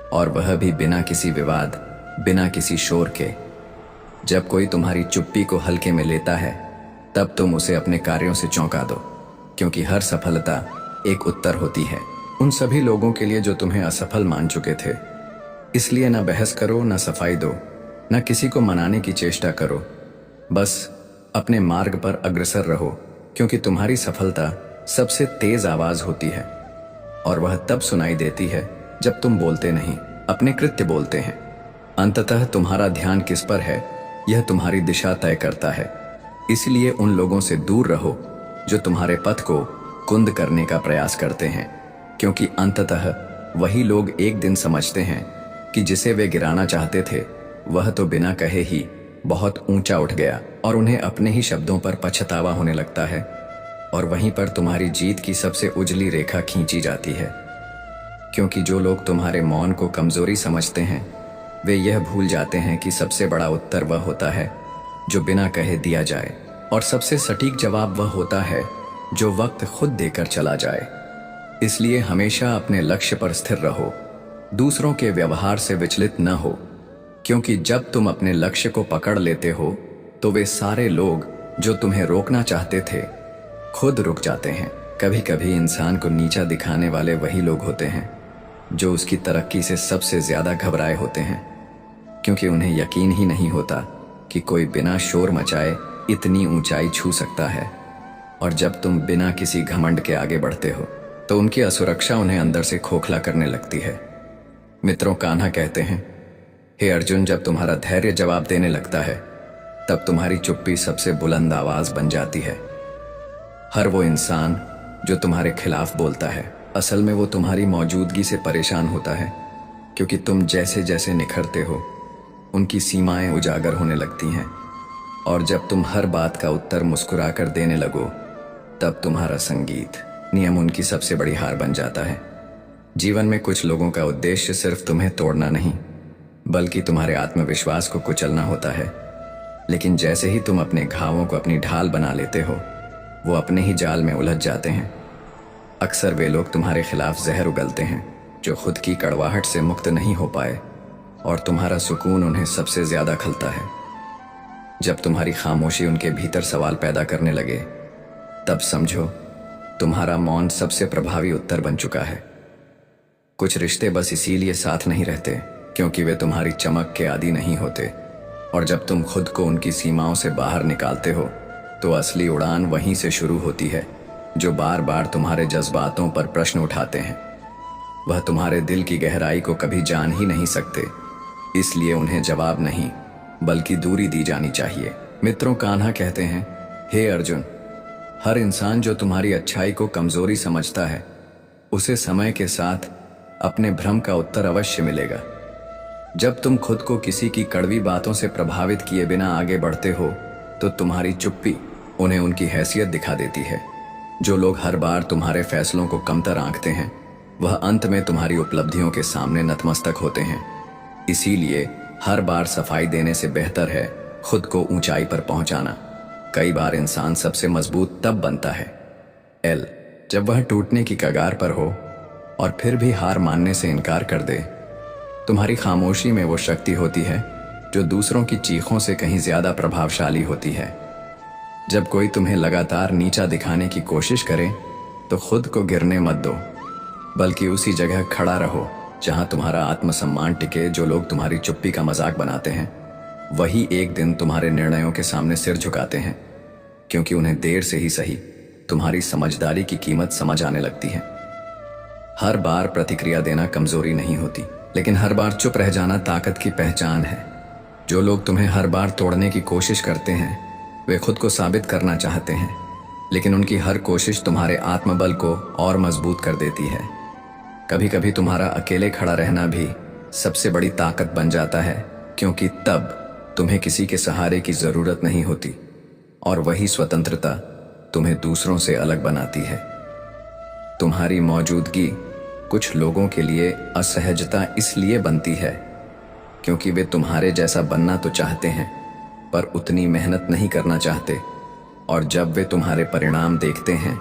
और वह भी बिना किसी विवाद, बिना किसी शोर के। जब कोई तुम्हारी चुप्पी को हल्के में लेता है तब तुम उसे अपने कार्यों से चौंका दो, क्योंकि हर सफलता एक उत्तर होती है उन सभी लोगों के लिए जो तुम्हें असफल मान चुके थे। इसलिए न बहस करो, न सफाई दो, न किसी को मनाने की चेष्टा करो। बस अपने मार्ग पर अग्रसर रहो, क्योंकि तुम्हारी सफलता सबसे तेज आवाज होती है, और वह तब सुनाई देती है जब तुम बोलते नहीं, अपने कृत्य बोलते हैं। अंततः तुम्हारा ध्यान किस पर है यह तुम्हारी दिशा तय करता है। इसलिए उन लोगों से दूर रहो जो तुम्हारे पथ को कुंद करने का प्रयास करते हैं, क्योंकि अंततः वही लोग एक दिन समझते हैं कि जिसे वे गिराना चाहते थे वह तो बिना कहे ही बहुत ऊंचा उठ गया, और उन्हें अपने ही शब्दों पर पछतावा होने लगता है। और वहीं पर तुम्हारी जीत की सबसे उजली रेखा खींची जाती है, क्योंकि जो लोग तुम्हारे मौन को कमजोरी समझते हैं वे यह भूल जाते हैं कि सबसे बड़ा उत्तर वह होता है जो बिना कहे दिया जाए, और सबसे सटीक जवाब वह होता है जो वक्त खुद देकर चला जाए। इसलिए हमेशा अपने लक्ष्य पर स्थिर रहो, दूसरों के व्यवहार से विचलित न हो, क्योंकि जब तुम अपने लक्ष्य को पकड़ लेते हो तो वे सारे लोग जो तुम्हें रोकना चाहते थे खुद रुक जाते हैं। कभी कभी इंसान को नीचा दिखाने वाले वही लोग होते हैं जो उसकी तरक्की से सबसे ज्यादा घबराए होते हैं, क्योंकि उन्हें यकीन ही नहीं होता कि कोई बिना शोर मचाए इतनी ऊंचाई छू सकता है। और जब तुम बिना किसी घमंड के आगे बढ़ते हो तो उनकी असुरक्षा उन्हें अंदर से खोखला करने लगती है। मित्रों, कान्हा कहते हैं, हे अर्जुन, जब तुम्हारा धैर्य जवाब देने लगता है तब तुम्हारी चुप्पी सबसे बुलंद आवाज बन जाती है। हर वो इंसान जो तुम्हारे खिलाफ बोलता है असल में वो तुम्हारी मौजूदगी से परेशान होता है, क्योंकि तुम जैसे जैसे निखरते हो उनकी सीमाएं उजागर होने लगती हैं, और जब तुम हर बात का उत्तर मुस्कुराकर देने लगो तब तुम्हारा संगीत नियम उनकी सबसे बड़ी हार बन जाता है। जीवन में कुछ लोगों का उद्देश्य सिर्फ तुम्हें तोड़ना नहीं बल्कि तुम्हारे आत्मविश्वास को कुचलना होता है, लेकिन जैसे ही तुम अपने घावों को अपनी ढाल बना लेते हो वो अपने ही जाल में उलझ जाते हैं। अक्सर वे लोग तुम्हारे खिलाफ जहर उगलते हैं जो खुद की कड़वाहट से मुक्त नहीं हो पाए, और तुम्हारा सुकून उन्हें सबसे ज्यादा खलता है। जब तुम्हारी खामोशी उनके भीतर सवाल पैदा करने लगे तब समझो तुम्हारा मौन सबसे प्रभावी उत्तर बन चुका है। कुछ रिश्ते बस इसीलिए साथ नहीं रहते क्योंकि वे तुम्हारी चमक के आदी नहीं होते, और जब तुम खुद को उनकी सीमाओं से बाहर निकालते हो तो असली उड़ान वहीं से शुरू होती है। जो बार बार तुम्हारे जज्बातों पर प्रश्न उठाते हैं वह तुम्हारे दिल की गहराई को कभी जान ही नहीं सकते, इसलिए उन्हें जवाब नहीं बल्कि दूरी दी जानी चाहिए। मित्रों, कान्हा कहते हैं, हे अर्जुन, हर इंसान जो तुम्हारी अच्छाई को कमजोरी समझता है उसे समय के साथ अपने भ्रम का उत्तर अवश्य मिलेगा। जब तुम खुद को किसी की कड़वी बातों से प्रभावित किए बिना आगे बढ़ते हो तो तुम्हारी चुप्पी उन्हें उनकी हैसियत दिखा देती है। जो लोग हर बार तुम्हारे फैसलों को कमतर आंकते हैं वह अंत में तुम्हारी उपलब्धियों के सामने नतमस्तक होते हैं। इसीलिए हर बार सफाई देने से बेहतर है खुद को ऊंचाई पर पहुंचाना। कई बार इंसान सबसे मजबूत तब बनता है जब वह टूटने की कगार पर हो और फिर भी हार मानने से इनकार कर दे। तुम्हारी खामोशी में वो शक्ति होती है जो दूसरों की चीखों से कहीं ज्यादा प्रभावशाली होती है। जब कोई तुम्हें लगातार नीचा दिखाने की कोशिश करे तो खुद को गिरने मत दो, बल्कि उसी जगह खड़ा रहो जहां तुम्हारा आत्मसम्मान टिके। जो लोग तुम्हारी चुप्पी का मजाक बनाते हैं वही एक दिन तुम्हारे निर्णयों के सामने सिर झुकाते हैं, क्योंकि उन्हें देर से ही सही तुम्हारी समझदारी की कीमत समझ आने लगती है। हर बार प्रतिक्रिया देना कमजोरी नहीं होती, लेकिन हर बार चुप रह जाना ताकत की पहचान है। जो लोग तुम्हें हर बार तोड़ने की कोशिश करते हैं वे खुद को साबित करना चाहते हैं, लेकिन उनकी हर कोशिश तुम्हारे आत्मबल को और मजबूत कर देती है। कभी कभी तुम्हारा अकेले खड़ा रहना भी सबसे बड़ी ताकत बन जाता है, क्योंकि तब तुम्हें किसी के सहारे की जरूरत नहीं होती, और वही स्वतंत्रता तुम्हें दूसरों से अलग बनाती है। तुम्हारी मौजूदगी कुछ लोगों के लिए असहजता इसलिए बनती है क्योंकि वे तुम्हारे जैसा बनना तो चाहते हैं, पर उतनी मेहनत नहीं करना चाहते, और जब वे तुम्हारे परिणाम देखते हैं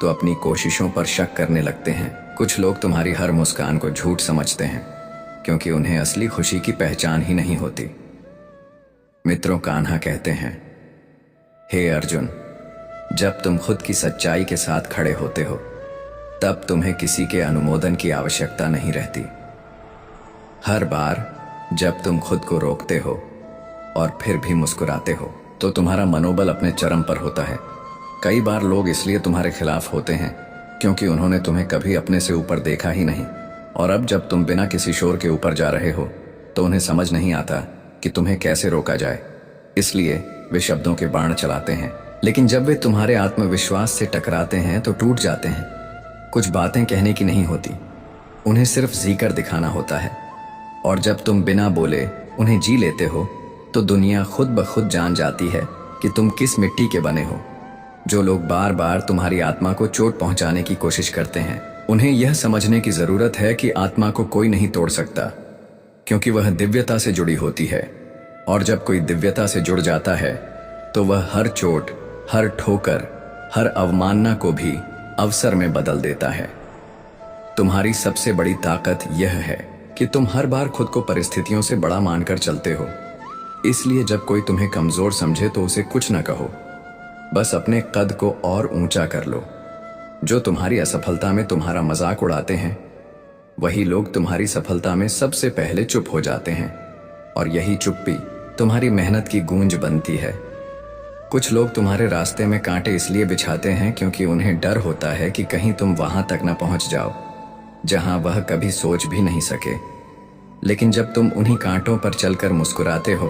तो अपनी कोशिशों पर शक करने लगते हैं। कुछ लोग तुम्हारी हर मुस्कान को झूठ समझते हैं क्योंकि उन्हें असली खुशी की पहचान ही नहीं होती। मित्रों, कान्हा कहते हैं, हे अर्जुन, जब तुम खुद की सच्चाई के साथ खड़े होते हो तब तुम्हें किसी के अनुमोदन की आवश्यकता नहीं रहती। हर बार जब तुम खुद को रोकते हो और फिर भी मुस्कुराते हो तो तुम्हारा मनोबल अपने चरम पर होता है। कई बार लोग इसलिए तुम्हारे खिलाफ होते हैं क्योंकि उन्होंने तुम्हें कभी अपने से ऊपर देखा ही नहीं, और अब जब तुम बिना किसी शोर के ऊपर जा रहे हो तो उन्हें समझ नहीं आता कि तुम्हें कैसे रोका जाए, इसलिए वे शब्दों के बाण चलाते हैं। लेकिन जब वे तुम्हारे आत्मविश्वास से टकराते हैं तो टूट जाते हैं। कुछ बातें कहने की नहीं होती, उन्हें सिर्फ जीकर दिखाना होता है, और जब तुम बिना बोले उन्हें जी लेते हो तो दुनिया खुद ब खुद जान जाती है कि तुम किस मिट्टी के बने हो। जो लोग बार बार तुम्हारी आत्मा को चोट पहुंचाने की कोशिश करते हैं, उन्हें यह समझने की जरूरत है कि आत्मा को कोई नहीं तोड़ सकता, क्योंकि वह दिव्यता से जुड़ी होती है, और जब कोई दिव्यता से जुड़ जाता है तो वह हर चोट, हर ठोकर, हर अवमानना को भी अवसर में बदल देता है। तुम्हारी सबसे बड़ी ताकत यह है कि तुम हर बार खुद को परिस्थितियों से बड़ा मानकर चलते हो। इसलिए जब कोई तुम्हें कमजोर समझे तो उसे कुछ न कहो, बस अपने कद को और ऊंचा कर लो। जो तुम्हारी असफलता में तुम्हारा मजाक उड़ाते हैं, वही लोग तुम्हारी सफलता में सबसे पहले चुप हो जाते हैं, और यही चुप्पी तुम्हारी मेहनत की गूंज बनती है। कुछ लोग तुम्हारे रास्ते में कांटे इसलिए बिछाते हैं क्योंकि उन्हें डर होता है कि कहीं तुम वहां तक न पहुंच जाओ जहां वह कभी सोच भी नहीं सके। लेकिन जब तुम उन्हीं कांटों पर चलकर मुस्कुराते हो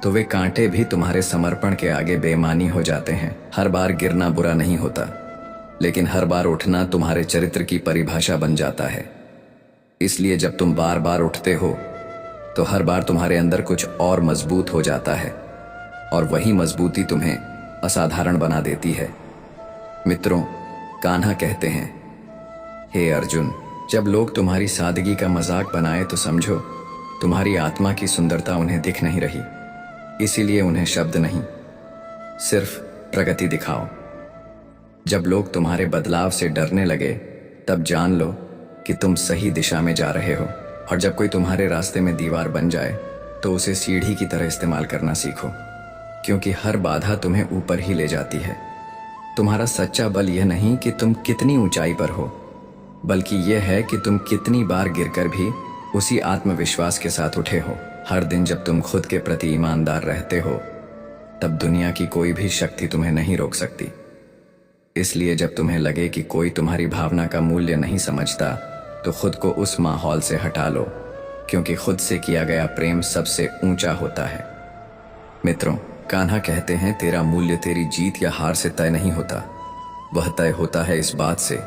तो वे कांटे भी तुम्हारे समर्पण के आगे बेईमानी हो जाते हैं। हर बार गिरना बुरा नहीं होता, लेकिन हर बार उठना तुम्हारे चरित्र की परिभाषा बन जाता है। इसलिए जब तुम बार बार उठते हो तो हर बार तुम्हारे अंदर कुछ और मजबूत हो जाता है, और वही मजबूती तुम्हें असाधारण बना देती है। मित्रों, कान्हा कहते हैं, हे अर्जुन, जब लोग तुम्हारी सादगी का मजाक बनाए तो समझो तुम्हारी आत्मा की सुंदरता उन्हें दिख नहीं रही, इसीलिए उन्हें शब्द नहीं, सिर्फ प्रगति दिखाओ। जब लोग तुम्हारे बदलाव से डरने लगे तब जान लो कि तुम सही दिशा में जा रहे हो, और जब कोई तुम्हारे रास्ते में दीवार बन जाए तो उसे सीढ़ी की तरह इस्तेमाल करना सीखो, क्योंकि हर बाधा तुम्हें ऊपर ही ले जाती है। तुम्हारा सच्चा बल यह नहीं कि तुम कितनी ऊंचाई पर हो, बल्कि यह है कि तुम कितनी बार गिरकर भी उसी आत्मविश्वास के साथ उठे हो। हर दिन जब तुम खुद के प्रति ईमानदार रहते हो तब दुनिया की कोई भी शक्ति तुम्हें नहीं रोक सकती। इसलिए जब तुम्हें लगे कि कोई तुम्हारी भावना का मूल्य नहीं समझता तो खुद को उस माहौल से हटा लो, क्योंकि खुद से किया गया प्रेम सबसे ऊंचा होता है। मित्रों, कान्हा कहते हैं, तेरा मूल्य तेरी जीत या हार से तय नहीं होता, वह तय होता है इस बात से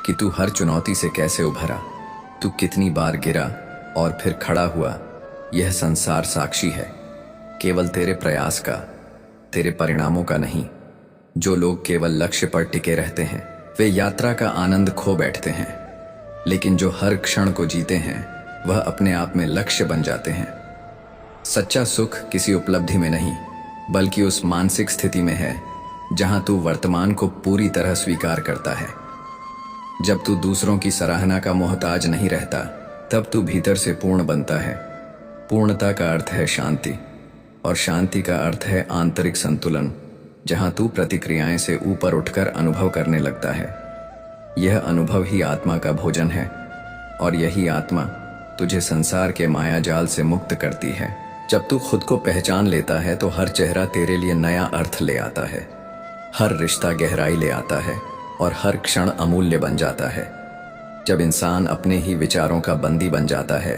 कि तू हर चुनौती से कैसे उभरा, तू कितनी बार गिरा और फिर खड़ा हुआ। यह संसार साक्षी है, केवल तेरे प्रयास का, तेरे परिणामों का नहीं। जो लोग केवल लक्ष्य पर टिके रहते हैं वे यात्रा का आनंद खो बैठते हैं, लेकिन जो हर क्षण को जीते हैं वह अपने आप में लक्ष्य बन जाते हैं। सच्चा सुख किसी उपलब्धि में नहीं, बल्कि उस मानसिक स्थिति में है जहां तू वर्तमान को पूरी तरह स्वीकार करता है। जब तू दूसरों की सराहना का मोहताज नहीं रहता तब तू भीतर से पूर्ण बनता है। पूर्णता का अर्थ है शांति, और शांति का अर्थ है आंतरिक संतुलन, जहां तू प्रतिक्रियाएं से ऊपर उठकर अनुभव करने लगता है। यह अनुभव ही आत्मा का भोजन है, और यही आत्मा तुझे संसार के माया जाल से मुक्त करती है। जब तू खुद को पहचान लेता है तो हर चेहरा तेरे लिए नया अर्थ ले आता है, हर रिश्ता गहराई ले आता है, और हर क्षण अमूल्य बन जाता है। जब इंसान अपने ही विचारों का बंदी बन जाता है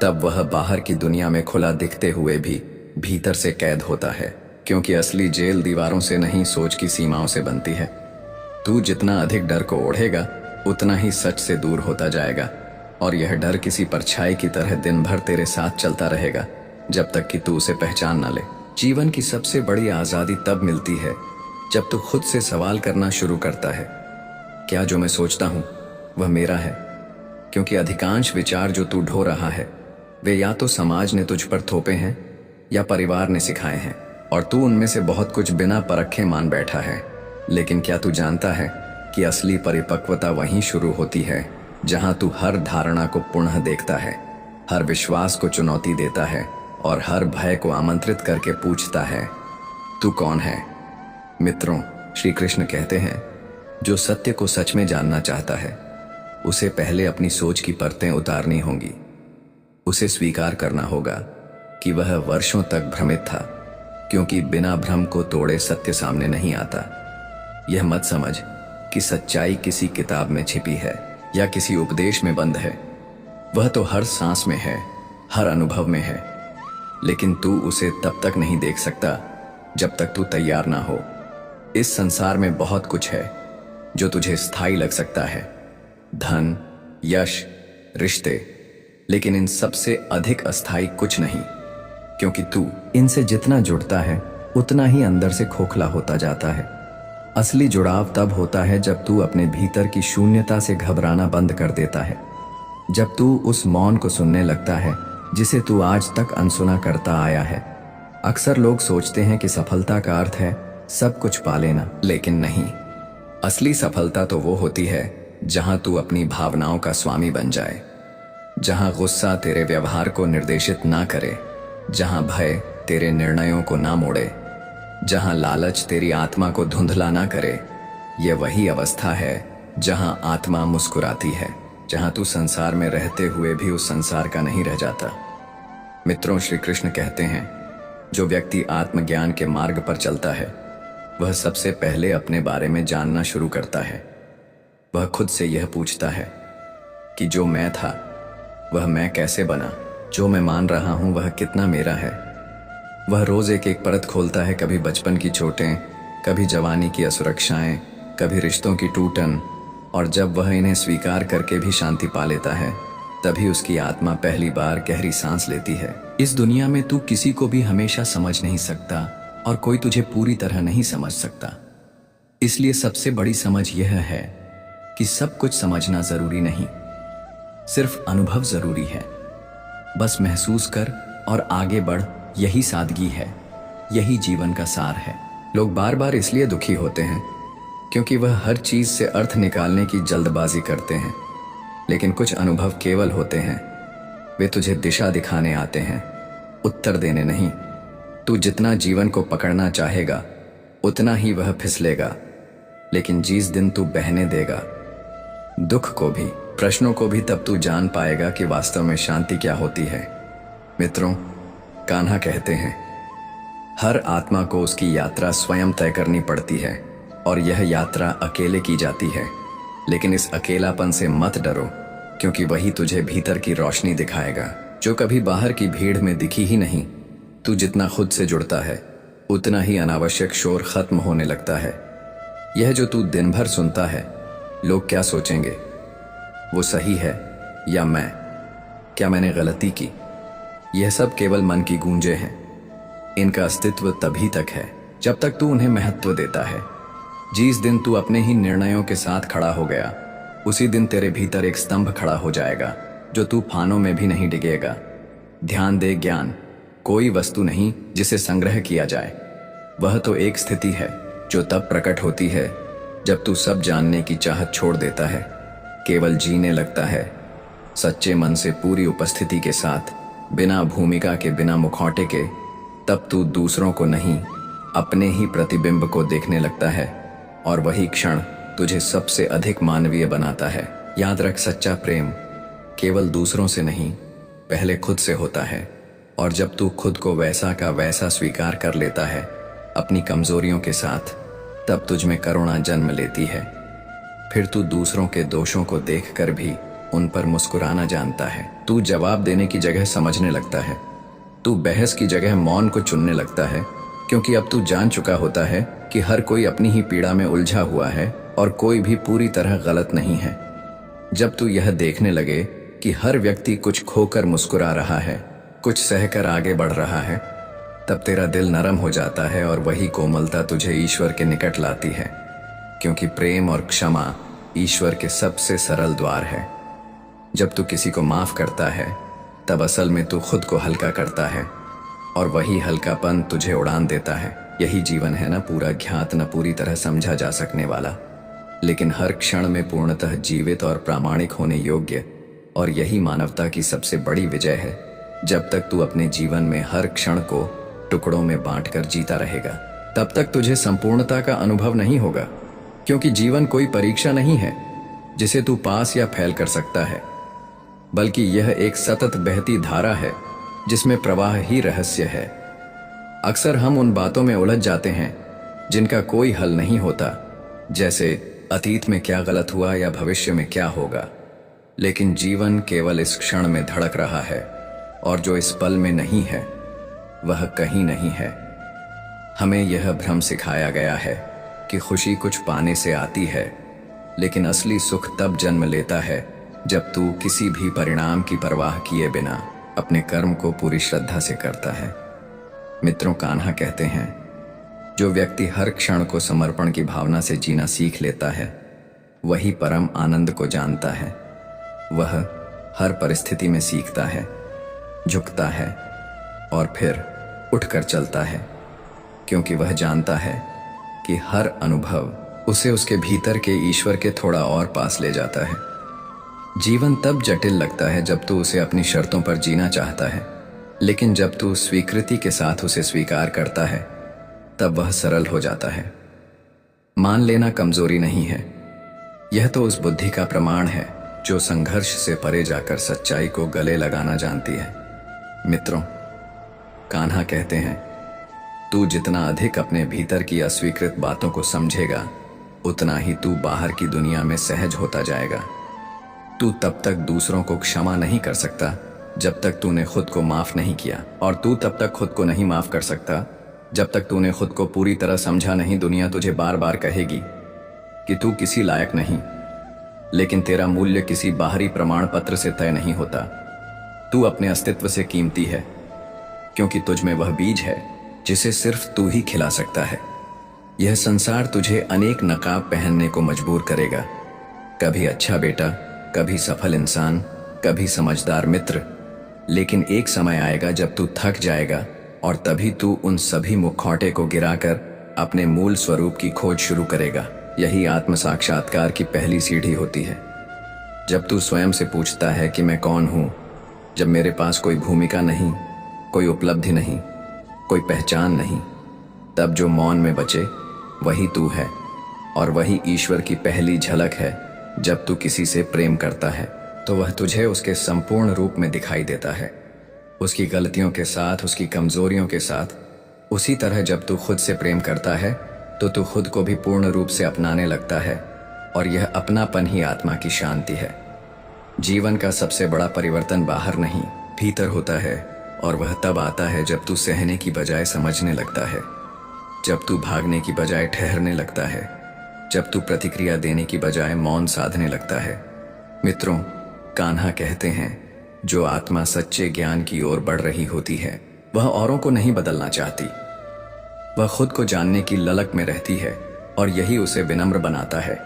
तब वह बाहर की दुनिया में खुला दिखते हुए भी भीतर से कैद होता है, क्योंकि असली जेल दीवारों से नहीं, सोच की सीमाओं से बनती है। तू जितना अधिक डर को ओढ़ेगा उतना ही सच से दूर होता जाएगा, और यह डर किसी परछाई की तरह दिन भर तेरे साथ चलता रहेगा, जब तक कि तू उसे पहचान ना ले। जीवन की सबसे बड़ी आजादी तब मिलती है जब तू खुद से सवाल करना शुरू करता है, क्या जो मैं सोचता हूं वह मेरा है? क्योंकि अधिकांश विचार जो तू ढो रहा है वे या तो समाज ने तुझ पर थोपे हैं या परिवार ने सिखाए हैं, और तू उनमें से बहुत कुछ बिना परखे मान बैठा है। लेकिन क्या तू जानता है कि असली परिपक्वता वहीं शुरू होती है जहां तू हर धारणा को पुनः देखता है, हर विश्वास को चुनौती देता है और हर भय को आमंत्रित करके पूछता है, तू कौन है? मित्रों, श्री कृष्ण कहते हैं, जो सत्य को सच में जानना चाहता है उसे पहले अपनी सोच की परतें उतारनी होंगी। उसे स्वीकार करना होगा कि वह वर्षों तक भ्रमित था, क्योंकि बिना भ्रम को तोड़े सत्य सामने नहीं आता। यह मत समझ कि सच्चाई किसी किताब में छिपी है या किसी उपदेश में बंद है। वह तो हर सांस में है, हर अनुभव में है, लेकिन तू उसे तब तक नहीं देख सकता जब तक तू तैयार ना हो। इस संसार में बहुत कुछ है जो तुझे स्थायी लग सकता है, धन, यश, रिश्ते, लेकिन इन सबसे अधिक अस्थायी कुछ नहीं, क्योंकि तू इनसे जितना जुड़ता है उतना ही अंदर से खोखला होता जाता है। असली जुड़ाव तब होता है जब तू अपने भीतर की शून्यता से घबराना बंद कर देता है, जब तू उस मौन को सुनने लगता है जिसे तू आज तक अनसुना करता आया है। अक्सर लोग सोचते हैं कि सफलता का अर्थ है सब कुछ पा लेना, लेकिन नहीं। असली सफलता तो वो होती है जहां तू अपनी भावनाओं का स्वामी बन जाए, जहां गुस्सा तेरे व्यवहार को निर्देशित ना करे, जहां भय तेरे निर्णयों को ना मोड़े, जहां लालच तेरी आत्मा को धुंधला ना करे। यह वही अवस्था है जहां आत्मा मुस्कुराती है, जहां तू संसार में रहते हुए भी उस संसार का नहीं रह जाता। मित्रों, श्री कृष्ण कहते हैं, जो व्यक्ति आत्मज्ञान के मार्ग पर चलता है वह सबसे पहले अपने बारे में जानना शुरू करता है। वह खुद से यह पूछता है कि जो मैं था वह मैं कैसे बना, जो मैं मान रहा हूं वह कितना मेरा है। वह रोज एक एक परत खोलता है, कभी बचपन की चोटें, कभी जवानी की असुरक्षाएं, कभी रिश्तों की टूटन, और जब वह इन्हें स्वीकार करके भी शांति पा लेता है तभी उसकी आत्मा पहली बार गहरी सांस लेती है। इस दुनिया में तू किसी को भी हमेशा समझ नहीं सकता और कोई तुझे पूरी तरह नहीं समझ सकता। इसलिए सबसे बड़ी समझ यह है कि सब कुछ समझना जरूरी नहीं, सिर्फ अनुभव जरूरी है। बस महसूस कर और आगे बढ़, यही सादगी है, यही जीवन का सार है। लोग बार बार इसलिए दुखी होते हैं क्योंकि वह हर चीज से अर्थ निकालने की जल्दबाजी करते हैं, लेकिन कुछ अनुभव केवल होते हैं, वे तुझे दिशा दिखाने आते हैं, उत्तर देने नहीं। तू जितना जीवन को पकड़ना चाहेगा उतना ही वह फिसलेगा, लेकिन जिस दिन तू बहने देगा दुख को भी, प्रश्नों को भी, तब तू जान पाएगा कि वास्तव में शांति क्या होती है। मित्रों, कान्हा कहते हैं, हर आत्मा को उसकी यात्रा स्वयं तय करनी पड़ती है और यह यात्रा अकेले की जाती है। लेकिन इस अकेलापन से मत डरो, क्योंकि वही तुझे भीतर की रोशनी दिखाएगा जो कभी बाहर की भीड़ में दिखी ही नहीं। तू जितना खुद से जुड़ता है उतना ही अनावश्यक शोर खत्म होने लगता है। यह जो तू दिन भर सुनता है, लोग क्या सोचेंगे, वो सही है या मैं, क्या मैंने गलती की, यह सब केवल मन की गूंजें हैं। इनका अस्तित्व तभी तक है जब तक तू उन्हें महत्व देता है। जिस दिन तू अपने ही निर्णयों के साथ खड़ा हो गया, उसी दिन तेरे भीतर एक स्तंभ खड़ा हो जाएगा जो तूफानों में भी नहीं डिगेगा। ध्यान दे, ज्ञान कोई वस्तु नहीं जिसे संग्रह किया जाए, वह तो एक स्थिति है जो तब प्रकट होती है जब तू सब जानने की चाहत छोड़ देता है, केवल जीने लगता है सच्चे मन से, पूरी उपस्थिति के साथ, बिना भूमिका के, बिना मुखौटे के। तब तू दूसरों को नहीं, अपने ही प्रतिबिंब को देखने लगता है और वही क्षण तुझे सबसे अधिक मानवीय बनाता है। याद रख, सच्चा प्रेम केवल दूसरों से नहीं, पहले खुद से होता है। और जब तू खुद को वैसा का वैसा स्वीकार कर लेता है अपनी कमजोरियों के साथ, तब तुझ में करुणा जन्म लेती है। फिर तू दूसरों के दोषों को देखकर भी उन पर मुस्कुराना जानता है। तू जवाब देने की जगह समझने लगता है, तू बहस की जगह मौन को चुनने लगता है, क्योंकि अब तू जान चुका होता है कि हर कोई अपनी ही पीड़ा में उलझा हुआ है और कोई भी पूरी तरह गलत नहीं है। जब तू यह देखने लगे कि हर व्यक्ति कुछ खोकर मुस्कुरा रहा है, कुछ सहकर आगे बढ़ रहा है, तब तेरा दिल नरम हो जाता है और वही कोमलता तुझे ईश्वर के निकट लाती है, क्योंकि प्रेम और क्षमा ईश्वर के सबसे सरल द्वार है। जब तू किसी को माफ करता है, तब असल में तू खुद को हल्का करता है, और वही हल्कापन तुझे उड़ान देता है। यही जीवन है, न पूरा ज्ञात, न पूरी तरह समझा जा सकने वाला, लेकिन हर क्षण में पूर्णतः जीवित और प्रामाणिक होने योग्य। और यही मानवता की सबसे बड़ी विजय है। जब तक तू अपने जीवन में हर क्षण को टुकड़ों में बांटकर जीता रहेगा, तब तक तुझे संपूर्णता का अनुभव नहीं होगा, क्योंकि जीवन कोई परीक्षा नहीं है जिसे तू पास या फेल कर सकता है, बल्कि यह एक सतत बहती धारा है जिसमें प्रवाह ही रहस्य है। अक्सर हम उन बातों में उलझ जाते हैं जिनका कोई हल नहीं होता, जैसे अतीत में क्या गलत हुआ या भविष्य में क्या होगा। लेकिन जीवन केवल इस क्षण में धड़क रहा है, और जो इस पल में नहीं है वह कहीं नहीं है। हमें यह भ्रम सिखाया गया है कि खुशी कुछ पाने से आती है, लेकिन असली सुख तब जन्म लेता है जब तू किसी भी परिणाम की परवाह किए बिना अपने कर्म को पूरी श्रद्धा से करता है। मित्रों, कान्हा कहते हैं, जो व्यक्ति हर क्षण को समर्पण की भावना से जीना सीख लेता है, वही परम आनंद को जानता है। वह हर परिस्थिति में सीखता है, झुकता है और फिर उठकर चलता है, क्योंकि वह जानता है कि हर अनुभव उसे उसके भीतर के ईश्वर के थोड़ा और पास ले जाता है। जीवन तब जटिल लगता है जब तू उसे अपनी शर्तों पर जीना चाहता है, लेकिन जब तू स्वीकृति के साथ उसे स्वीकार करता है, तब वह सरल हो जाता है। मान लेना कमजोरी नहीं है, यह तो उस बुद्धि का प्रमाण है जो संघर्ष से परे जाकर सच्चाई को गले लगाना जानती है। मित्रों, कान्हा कहते हैं, तू जितना अधिक अपने भीतर की अस्वीकृत बातों को समझेगा, उतना ही तू बाहर की दुनिया में सहज होता जाएगा। तू तब तक दूसरों को क्षमा नहीं कर सकता जब तक तूने खुद को माफ नहीं किया, और तू तब तक खुद को नहीं माफ कर सकता जब तक तूने खुद को पूरी तरह समझा नहीं। दुनिया तुझे बार बार कहेगी कि तू किसी लायक नहीं, लेकिन तेरा मूल्य किसी बाहरी प्रमाण पत्र से तय नहीं होता। तू अपने अस्तित्व से कीमती है, क्योंकि तुझ में वह बीज है जिसे सिर्फ तू ही खिला सकता है। यह संसार तुझे अनेक नकाब पहनने को मजबूर करेगा, कभी अच्छा बेटा, कभी सफल इंसान, कभी समझदार मित्र, लेकिन एक समय आएगा जब तू थक जाएगा, और तभी तू उन सभी मुखौटे को गिराकर अपने मूल स्वरूप की खोज शुरू करेगा। यही आत्म साक्षात्कार की पहली सीढ़ी होती है। जब तू स्वयं से पूछता है कि मैं कौन हूं, जब मेरे पास कोई भूमिका नहीं, कोई उपलब्धि नहीं, कोई पहचान नहीं, तब जो मौन में बचे वही तू है। और वही ईश्वर की पहली झलक है। जब तू किसी से प्रेम करता है तो वह तुझे उसके संपूर्ण रूप में दिखाई देता है, उसकी गलतियों के साथ, उसकी कमजोरियों के साथ। उसी तरह जब तू खुद से प्रेम करता है तो तू खुद को भी पूर्ण रूप से अपनाने लगता है, और यह अपनापन ही आत्मा की शांति है। जीवन का सबसे बड़ा परिवर्तन बाहर नहीं, भीतर होता है, और वह तब आता है जब तू सहने की बजाय समझने लगता है, जब तू भागने की बजाय ठहरने लगता है, जब तू प्रतिक्रिया देने की बजाय मौन साधने लगता है। मित्रों, कान्हा कहते हैं, जो आत्मा सच्चे ज्ञान की ओर बढ़ रही होती है, वह औरों को नहीं बदलना चाहती। वह खुद को जानने की ललक में रहती है, और यही उसे विनम्र बनाता है।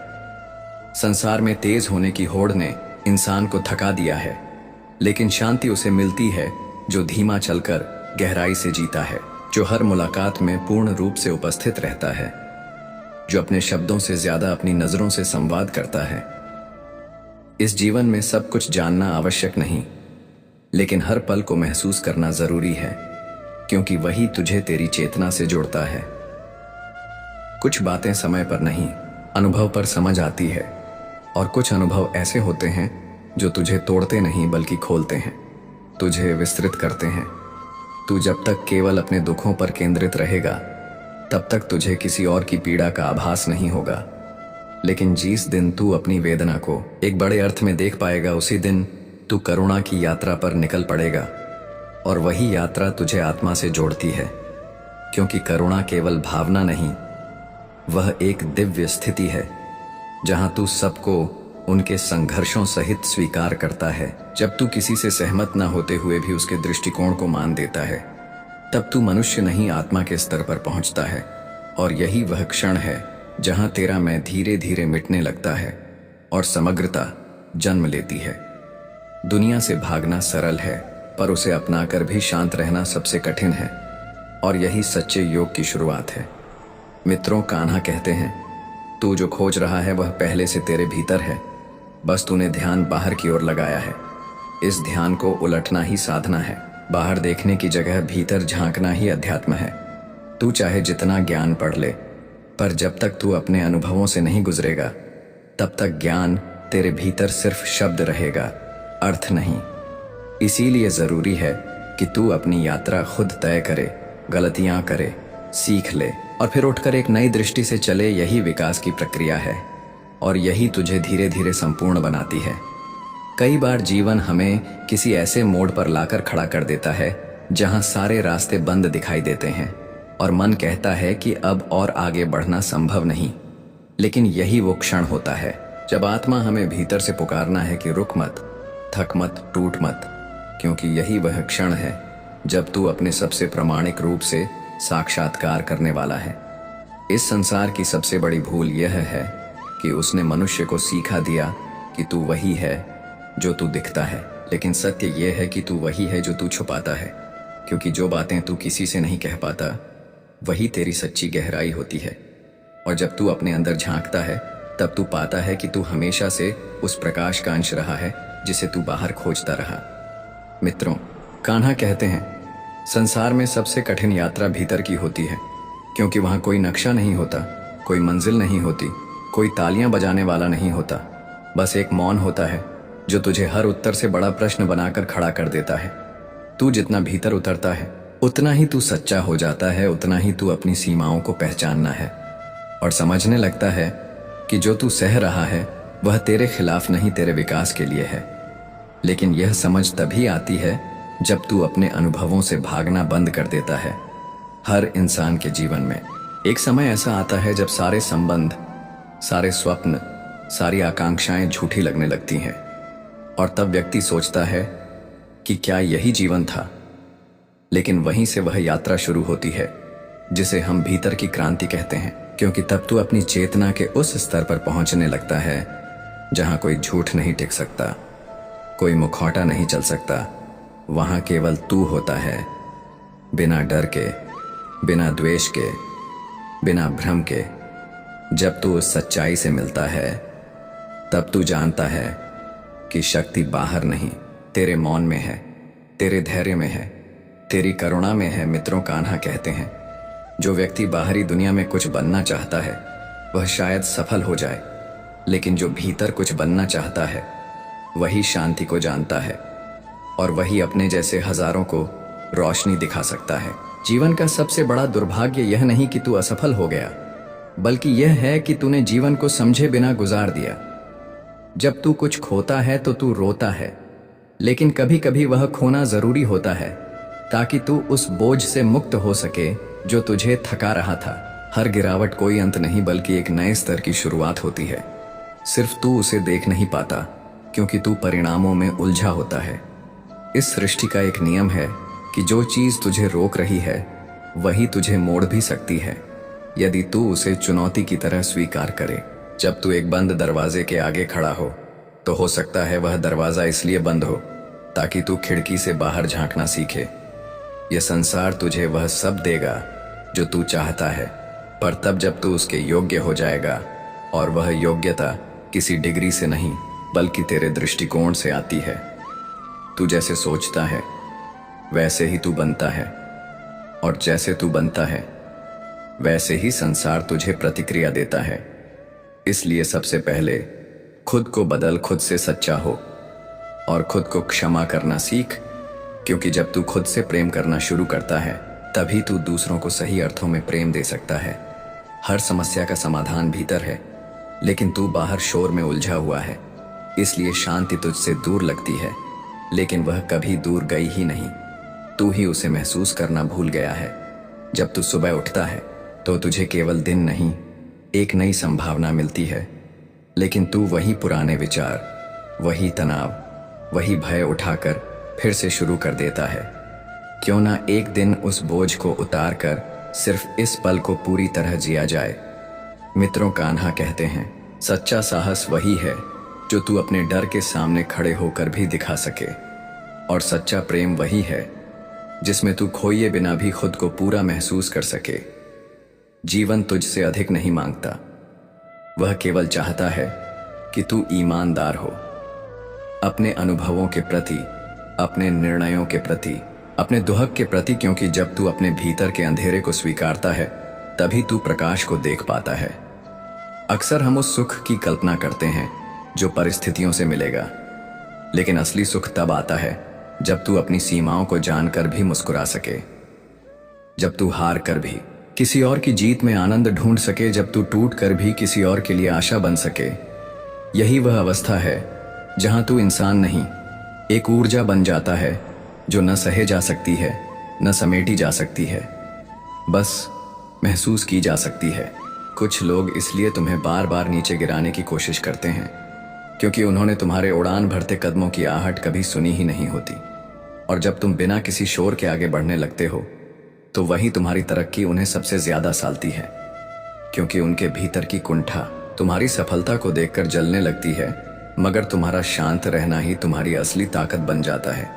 संसार में तेज होने की होड़ ने इंसान को थका दिया है, लेकिन शांति उसे मिलती है जो धीमा चलकर गहराई से जीता है, जो हर मुलाकात में पूर्ण रूप से उपस्थित रहता है, जो अपने शब्दों से ज्यादा अपनी नजरों से संवाद करता है। इस जीवन में सब कुछ जानना आवश्यक नहीं, लेकिन हर पल को महसूस करना जरूरी है, क्योंकि वही तुझे तेरी चेतना से जोड़ता है। कुछ बातें समय पर नहीं, अनुभव पर समझ आती है, और कुछ अनुभव ऐसे होते हैं जो तुझे तोड़ते नहीं बल्कि खोलते हैं, तुझे विस्तृत करते हैं। तू जब तक केवल अपने दुखों पर केंद्रित रहेगा, तब तक तुझे किसी और की पीड़ा का आभास नहीं होगा। लेकिन जिस दिन तू अपनी वेदना को एक बड़े अर्थ में देख पाएगा, उसी दिन तू करुणा की यात्रा पर निकल पड़ेगा, और वही यात्रा तुझे आत्मा से जोड़ती है, क्योंकि करुणा केवल भावना नहीं, वह एक दिव्य स्थिति है जहां तू सबको उनके संघर्षों सहित स्वीकार करता है। जब तू किसी से सहमत न होते हुए भी उसके दृष्टिकोण को मान देता है, तब तू मनुष्य नहीं आत्मा के स्तर पर पहुंचता है। और यही वह क्षण है जहां तेरा मैं धीरे धीरे मिटने लगता है और समग्रता जन्म लेती है। दुनिया से भागना सरल है, पर उसे अपनाकर भी शांत रहना सबसे कठिन है। और यही सच्चे योग की शुरुआत है। मित्रों, कान्हा कहते हैं, तू जो खोज रहा है वह पहले से तेरे भीतर है, बस तूने ध्यान बाहर की ओर लगाया है। इस ध्यान को उलटना ही साधना है। बाहर देखने की जगह भीतर झांकना ही अध्यात्म है। तू चाहे जितना ज्ञान पढ़ ले, पर जब तक तू अपने अनुभवों से नहीं गुजरेगा, तब तक ज्ञान तेरे भीतर सिर्फ शब्द रहेगा, अर्थ नहीं। इसीलिए जरूरी है कि तू अपनी यात्रा खुद तय करे, गलतियां करे, सीख ले और फिर उठकर एक नई दृष्टि से चले। यही विकास की प्रक्रिया है और यही तुझे धीरे धीरे संपूर्ण बनाती है। कई बार जीवन हमें किसी ऐसे मोड़ पर लाकर खड़ा कर देता है जहां सारे रास्ते बंद दिखाई देते हैं और मन कहता है कि अब और आगे बढ़ना संभव नहीं। लेकिन यही वो क्षण होता है जब आत्मा हमें भीतर से पुकारना है कि रुक मत, थक मत, टूट मत, क्योंकि यही वह क्षण है जब तू अपने सबसे प्रामाणिक रूप से साक्षात्कार करने वाला है। इस संसार की सबसे बड़ी भूल यह है कि उसने मनुष्य को सीखा दिया कि तू वही है जो तू दिखता है, लेकिन सत्य यह है कि तू वही है जो तू छुपाता है। क्योंकि जो बातें तू किसी से नहीं कह पाता, वही तेरी सच्ची गहराई होती है। और जब तू अपने अंदर झांकता है, तब तू पाता है कि तू हमेशा से उस प्रकाश का अंश रहा है जिसे तू बाहर खोजता रहा। मित्रों, कान्हा कहते हैं, संसार में सबसे कठिन यात्रा भीतर की होती है, क्योंकि वहां कोई नक्शा नहीं होता, कोई मंजिल नहीं होती, कोई तालियां बजाने वाला नहीं होता। बस एक मौन होता है जो तुझे हर उत्तर से बड़ा प्रश्न बनाकर खड़ा कर देता है। तू जितना भीतर उतरता है, उतना ही तू सच्चा हो जाता है, उतना ही तू अपनी सीमाओं को पहचानना है और समझने लगता है कि जो तू सह रहा है वह तेरे खिलाफ नहीं, तेरे विकास के लिए है। लेकिन यह समझ तभी आती है जब तू अपने अनुभवों से भागना बंद कर देता है। हर इंसान के जीवन में एक समय ऐसा आता है जब सारे संबंध, सारे स्वप्न, सारी आकांक्षाएं झूठी लगने लगती हैं और तब व्यक्ति सोचता है कि क्या यही जीवन था। लेकिन वहीं से वह यात्रा शुरू होती है जिसे हम भीतर की क्रांति कहते हैं, क्योंकि तब तू अपनी चेतना के उस स्तर पर पहुंचने लगता है जहां कोई झूठ नहीं टिक सकता, कोई मुखौटा नहीं चल सकता। वहां केवल तू होता है, बिना डर के, बिना द्वेष के, बिना भ्रम के। जब तू उस सच्चाई से मिलता है, तब तू जानता है कि शक्ति बाहर नहीं, तेरे मौन में है, तेरे धैर्य में है, तेरी करुणा में है। मित्रों, कान्हा कहते हैं, जो व्यक्ति बाहरी दुनिया में कुछ बनना चाहता है वह शायद सफल हो जाए, लेकिन जो भीतर कुछ बनना चाहता है वही शांति को जानता है और वही अपने जैसे हजारों को रोशनी दिखा सकता है। जीवन का सबसे बड़ा दुर्भाग्य यह नहीं कि तू असफल हो गया, बल्कि यह है कि तूने जीवन को समझे बिना गुजार दिया। जब तू कुछ खोता है तो तू रोता है, लेकिन कभी कभी वह खोना जरूरी होता है ताकि तू उस बोझ से मुक्त हो सके जो तुझे थका रहा था। हर गिरावट कोई अंत नहीं, बल्कि एक नए स्तर की शुरुआत होती है। सिर्फ तू उसे देख नहीं पाता क्योंकि तू परिणामों में उलझा होता है। इस सृष्टि का एक नियम है कि जो चीज तुझे रोक रही है वही तुझे मोड़ भी सकती है, यदि तू उसे चुनौती की तरह स्वीकार करे। जब तू एक बंद दरवाजे के आगे खड़ा हो तो हो सकता है वह दरवाजा इसलिए बंद हो ताकि तू खिड़की से बाहर झांकना सीखे। यह संसार तुझे वह सब देगा जो तू चाहता है, पर तब जब तू उसके योग्य हो जाएगा, और वह योग्यता किसी डिग्री से नहीं बल्कि तेरे दृष्टिकोण से आती है। तू जैसे सोचता है वैसे ही तू बनता है, और जैसे तू बनता है वैसे ही संसार तुझे प्रतिक्रिया देता है। इसलिए सबसे पहले खुद को बदल, खुद से सच्चा हो और खुद को क्षमा करना सीख, क्योंकि जब तू खुद से प्रेम करना शुरू करता है तभी तू दूसरों को सही अर्थों में प्रेम दे सकता है। हर समस्या का समाधान भीतर है, लेकिन तू बाहर शोर में उलझा हुआ है। इसलिए शांति तुझसे दूर लगती है, लेकिन वह कभी दूर गई ही नहीं, तू ही उसे महसूस करना भूल गया है। जब तू सुबह उठता है तो तुझे केवल दिन नहीं, एक नई संभावना मिलती है। लेकिन तू वही पुराने विचार, वही तनाव, वही भय उठाकर फिर से शुरू कर देता है। क्यों ना एक दिन उस बोझ को उतार कर सिर्फ इस पल को पूरी तरह जिया जाए। मित्रों, कान्हा कहते हैं, सच्चा साहस वही है जो तू अपने डर के सामने खड़े होकर भी दिखा सके, और सच्चा प्रेम वही है जिसमें तू खोए बिना भी खुद को पूरा महसूस कर सके। जीवन तुझसे अधिक नहीं मांगता, वह केवल चाहता है कि तू ईमानदार हो अपने अनुभवों के प्रति, अपने निर्णयों के प्रति, अपने दुहक के प्रति, क्योंकि जब तू अपने भीतर के अंधेरे को स्वीकारता है तभी तू प्रकाश को देख पाता है। अक्सर हम उस सुख की कल्पना करते हैं जो परिस्थितियों से मिलेगा, लेकिन असली सुख तब आता है जब तू अपनी सीमाओं को जानकर भी मुस्कुरा सके, जब तू हार कर भी किसी और की जीत में आनंद ढूंढ सके, जब तू टूट कर भी किसी और के लिए आशा बन सके। यही वह अवस्था है जहां तू इंसान नहीं, एक ऊर्जा बन जाता है जो न सहे जा सकती है, न समेटी जा सकती है, बस महसूस की जा सकती है। कुछ लोग इसलिए तुम्हें बार बार नीचे गिराने की कोशिश करते हैं क्योंकि उन्होंने तुम्हारे उड़ान भरते कदमों की आहट कभी सुनी ही नहीं होती, और जब तुम बिना किसी शोर के आगे बढ़ने लगते हो तो वही तुम्हारी तरक्की उन्हें सबसे ज्यादा सालती है, क्योंकि उनके भीतर की कुंठा तुम्हारी सफलता को देखकर जलने लगती है, मगर तुम्हारा शांत रहना ही तुम्हारी असली ताकत बन जाता है।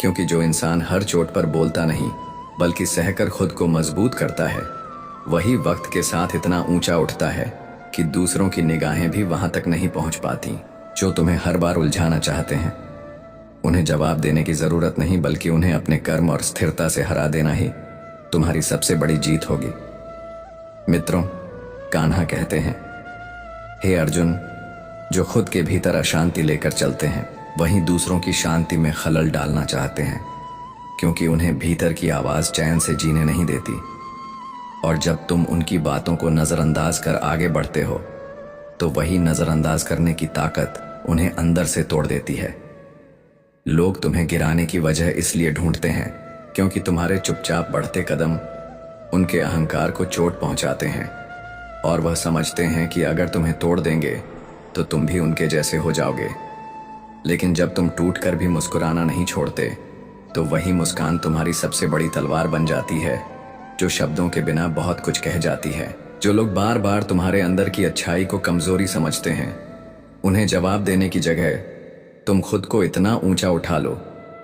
क्योंकि जो इंसान हर चोट पर बोलता नहीं बल्कि सहकर खुद को मजबूत करता है, वही वक्त के साथ इतना ऊंचा उठता है कि दूसरों की निगाहें भी वहां तक नहीं पहुंच पाती। जो तुम्हें हर बार उलझाना चाहते हैं, उन्हें जवाब देने की जरूरत नहीं बल्कि उन्हें अपने कर्म और स्थिरता से हरा देना ही तुम्हारी सबसे बड़ी जीत होगी। मित्रों, कान्हा कहते हैं, हे अर्जुन, जो खुद के भीतर अशांति लेकर चलते हैं वहीं दूसरों की शांति में खलल डालना चाहते हैं, क्योंकि उन्हें भीतर की आवाज चैन से जीने नहीं देती। और जब तुम उनकी बातों को नजरअंदाज कर आगे बढ़ते हो तो वही नजरअंदाज करने की ताकत उन्हें अंदर से तोड़ देती है। लोग तुम्हें गिराने की वजह इसलिए ढूंढते हैं क्योंकि तुम्हारे चुपचाप बढ़ते कदम उनके अहंकार को चोट पहुंचाते हैं, और वह समझते हैं कि अगर तुम्हें तोड़ देंगे तो तुम भी उनके जैसे हो जाओगे। लेकिन जब तुम टूट कर भी मुस्कुराना नहीं छोड़ते तो वही मुस्कान तुम्हारी सबसे बड़ी तलवार बन जाती है, जो शब्दों के बिना बहुत कुछ कह जाती है। जो लोग बार बार तुम्हारे अंदर की अच्छाई को कमजोरी समझते हैं, उन्हें जवाब देने की जगह तुम खुद को इतना ऊंचा उठा लो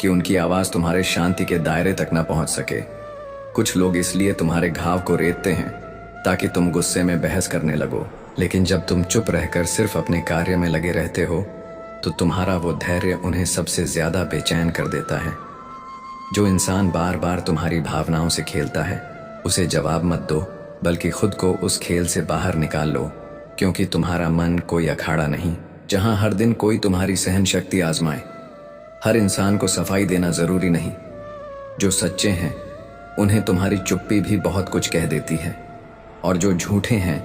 कि उनकी आवाज तुम्हारे शांति के दायरे तक न पहुंच सके। कुछ लोग इसलिए तुम्हारे घाव को रेतते हैं ताकि तुम गुस्से में बहस करने लगो, लेकिन जब तुम चुप रहकर सिर्फ अपने कार्य में लगे रहते हो तो तुम्हारा वो धैर्य उन्हें सबसे ज्यादा बेचैन कर देता है। जो इंसान बार बार तुम्हारी भावनाओं से खेलता है, उसे जवाब मत दो बल्कि खुद को उस खेल से बाहर निकाल लो, क्योंकि तुम्हारा मन कोई अखाड़ा नहीं जहां हर दिन कोई तुम्हारी सहन शक्ति आजमाए। हर इंसान को सफाई देना जरूरी नहीं। जो सच्चे हैं उन्हें तुम्हारी चुप्पी भी बहुत कुछ कह देती है, और जो झूठे हैं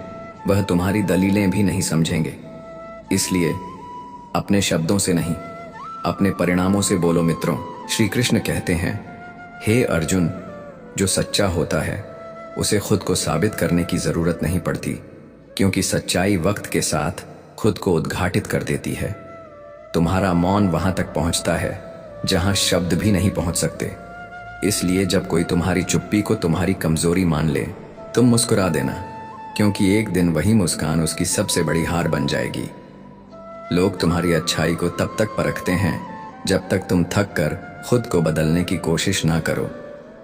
वह तुम्हारी दलीलें भी नहीं समझेंगे। इसलिए अपने शब्दों से नहीं, अपने परिणामों से बोलो। मित्रों, श्री कृष्ण कहते हैं, हे अर्जुन, जो सच्चा होता है उसे खुद को साबित करने की जरूरत नहीं पड़ती, क्योंकि सच्चाई वक्त के साथ खुद को उद्घाटित कर देती है। तुम्हारा मौन वहां तक पहुंचता है जहां शब्द भी नहीं पहुंच सकते। इसलिए जब कोई तुम्हारी चुप्पी को तुम्हारी कमजोरी मान ले, तुम मुस्कुरा देना, क्योंकि एक दिन वही मुस्कान उसकी सबसे बड़ी हार बन जाएगी। लोग तुम्हारी अच्छाई को तब तक परखते हैं जब तक तुम थक कर खुद को बदलने की कोशिश ना करो।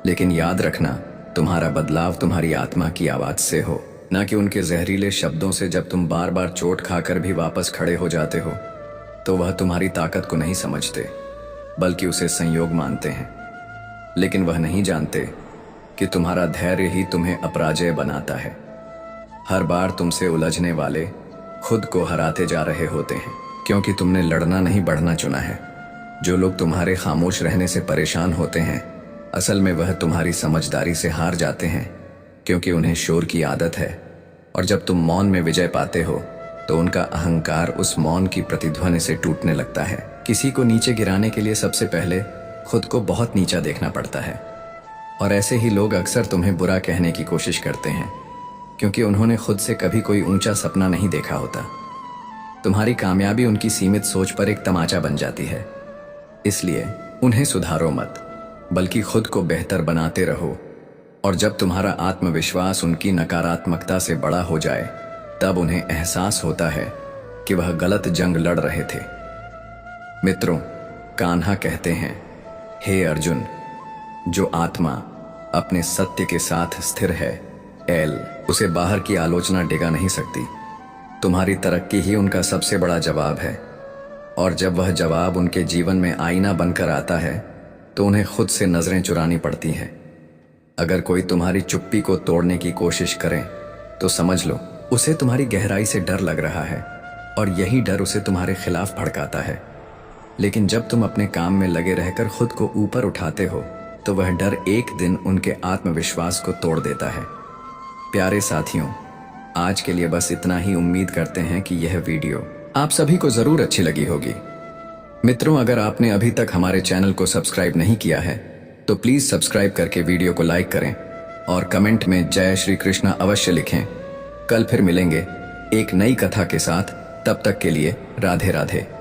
लेकिन याद रखना, तुम्हारा बदलाव तुम्हारी आत्मा की आवाज से हो, ना कि उनके जहरीले शब्दों से। जब तुम बार बार चोट खाकर भी वापस खड़े हो जाते हो तो वह तुम्हारी ताकत को नहीं समझते बल्कि उसे संयोग मानते हैं। लेकिन वह नहीं जानते कि तुम्हारा धैर्य ही तुम्हें अपराजय बनाता है। हर बार तुमसे उलझने वाले खुद को हराते जा रहे होते हैं, क्योंकि तुमने लड़ना नहीं बढ़ना चुना है। जो लोग तुम्हारे खामोश रहने से परेशान होते हैं, असल में वह तुम्हारी समझदारी से हार जाते हैं, क्योंकि उन्हें शोर की आदत है। और जब तुम मौन में विजय पाते हो तो उनका अहंकार उस मौन की प्रतिध्वनि से टूटने लगता है। किसी को नीचे गिराने के लिए सबसे पहले खुद को बहुत नीचा देखना पड़ता है, और ऐसे ही लोग अक्सर तुम्हें बुरा कहने की कोशिश करते हैं, क्योंकि उन्होंने खुद से कभी कोई ऊंचा सपना नहीं देखा होता। तुम्हारी कामयाबी उनकी सीमित सोच पर एक तमाचा बन जाती है। इसलिए उन्हें सुधारो मत, बल्कि खुद को बेहतर बनाते रहो। और जब तुम्हारा आत्मविश्वास उनकी नकारात्मकता से बड़ा हो जाए, तब उन्हें एहसास होता है कि वह गलत जंग लड़ रहे थे। मित्रों, कान्हा कहते हैं, हे अर्जुन, जो आत्मा अपने सत्य के साथ स्थिर है, उसे बाहर की आलोचना डिगा नहीं सकती। तुम्हारी तरक्की ही उनका सबसे बड़ा जवाब है। और जब वह जवाब उनके जीवन में आईना बनकर आता है, तो उन्हें खुद से नजरें चुरानी पड़ती हैं। अगर कोई तुम्हारी चुप्पी को तोड़ने की कोशिश करे, तो समझ लो उसे तुम्हारी गहराई से डर लग रहा है, और यही डर उसे तुम्हारे खिलाफ भड़काता है। लेकिन जब तुम अपने काम में लगे रहकर खुद को ऊपर उठाते हो, तो वह डर एक दिन उनके आत्मविश्वास को तोड़ देता है। प्यारे साथियों, आज के लिए बस इतना ही। उम्मीद करते हैं कि यह वीडियो आप सभी को जरूर अच्छी लगी होगी। मित्रों, अगर आपने अभी तक हमारे चैनल को सब्सक्राइब नहीं किया है, तो प्लीज सब्सक्राइब करके वीडियो को लाइक करें और कमेंट में जय श्री कृष्णा अवश्य लिखें। कल फिर मिलेंगे एक नई कथा के साथ। तब तक के लिए राधे राधे।